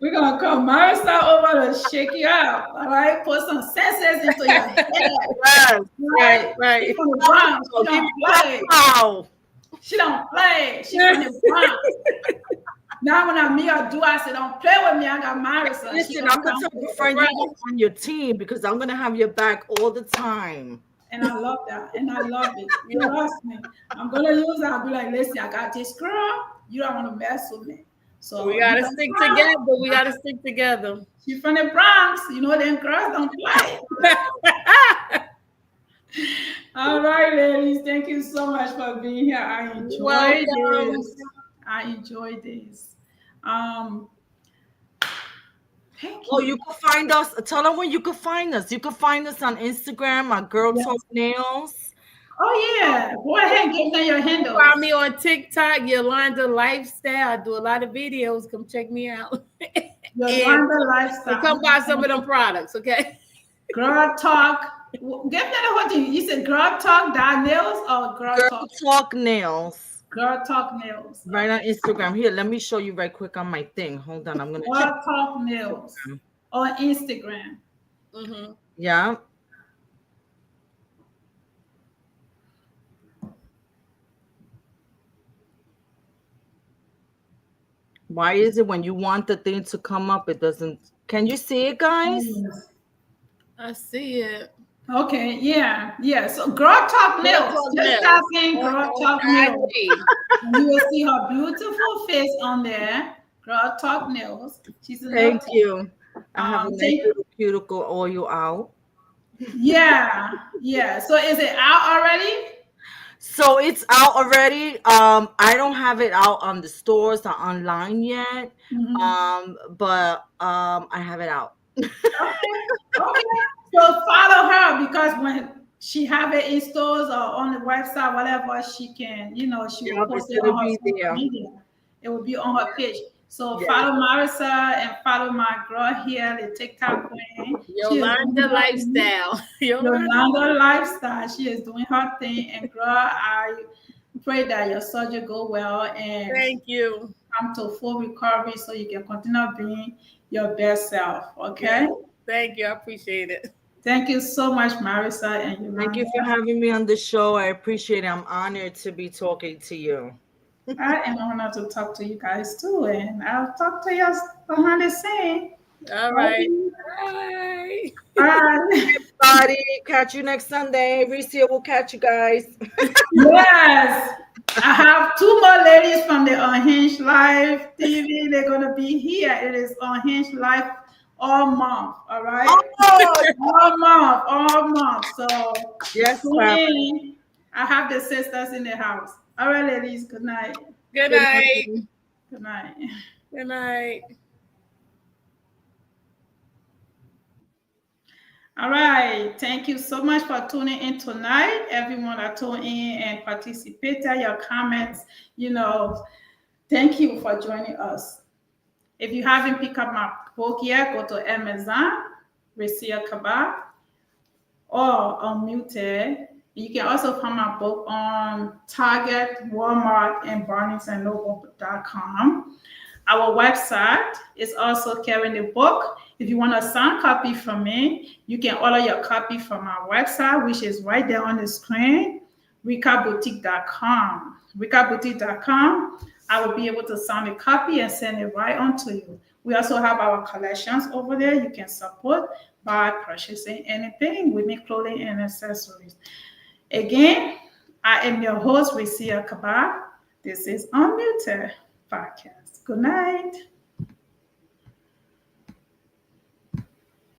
We're gonna call Marisol over to shake you up. All right, put some senses into your head. Yes, right. She's from the Bronx. She don't play. Wow. She don't play. She's from the Bronx. Now when I meet her, I say, don't play with me. I got Marisol. Listen, I'm gonna tell your friend you on your team, because I'm gonna have your back all the time. And I love that. And I love it. You trust me. I'm gonna use that. I'll be like, listen, I got this girl. You don't want to mess with me. So we gotta stick together. She's from the Bronx. Them girls don't play. All right, ladies. Thank you so much for being here. I enjoyed this. Thank you. Oh, you can find us. Tell them where you can find us. You can find us on Instagram at Girl Talk Nails. Oh yeah, go ahead, give them your handle. Find me on TikTok, Yolanda Lifestyle. I do a lot of videos. Come check me out. Yolanda Lifestyle. Come buy some of them products, okay? Girl Talk. Give them the whole thing. You said Girl Talk Nails or Girl Talk Nails. Girl Talk Nails. Right on Instagram. Here, let me show you right quick on my thing. Hold on, I'm gonna Girl Talk Nails on Instagram. Yeah. Why is it when you want the thing to come up, it doesn't? Can you see it, guys? I see it. Okay, yeah. So Girl Talk Nails. Just type in Girl Talk Nails. You will see her beautiful face on there. Girl Talk Nails. She's a Thank you. I have a nice little cuticle oil out. Yeah. So is it out already? So it's out already. I don't have it out on the stores or online yet. But I have it out. Okay. So follow her, because when she have it in stores or on the website, whatever, she can, she will post it on her social media. It will be on her page. So follow Marisol and follow my girl here, the TikTok queen. Yolanda Lifestyle. Yolanda Lifestyle. She is doing her thing. And girl, I pray that your surgery go well and thank you. Come to full recovery so you can continue being your best self. Okay. Thank you. I appreciate it. Thank you so much, Marisol and Yolanda. Thank you for having me on the show. I appreciate it. I'm honored to be talking to you. I am honored to talk to you guys too, and I'll talk to you behind the scene. All right. Bye. Bye. Everybody, catch you next Sunday. Recia will catch you guys. Yes. I have 2 more ladies from the Unhinged Live TV. They're gonna be here. It is Unhinged Live all month. All right. All month. So yes, I have the sisters in the house. All right, ladies. Good night. Good night. Good night. Good night. All right. Thank you so much for tuning in tonight. Everyone that tuned in and participated, your comments, thank you for joining us. If you haven't picked up my book yet, go to Amazon, Recia Kabbah, or Unmuted. You can also find my book on Target, Walmart, and BarnesandNoble.com. Our website is also carrying the book. If you want a signed copy from me, you can order your copy from our website, which is right there on the screen, RicaBoutique.com. RicaBoutique.com. I will be able to sign a copy and send it right on to you. We also have our collections over there. You can support by purchasing anything. We make clothing and accessories. Again, I am your host, Recia Kabbah. This is Unmuted Podcast. Good night.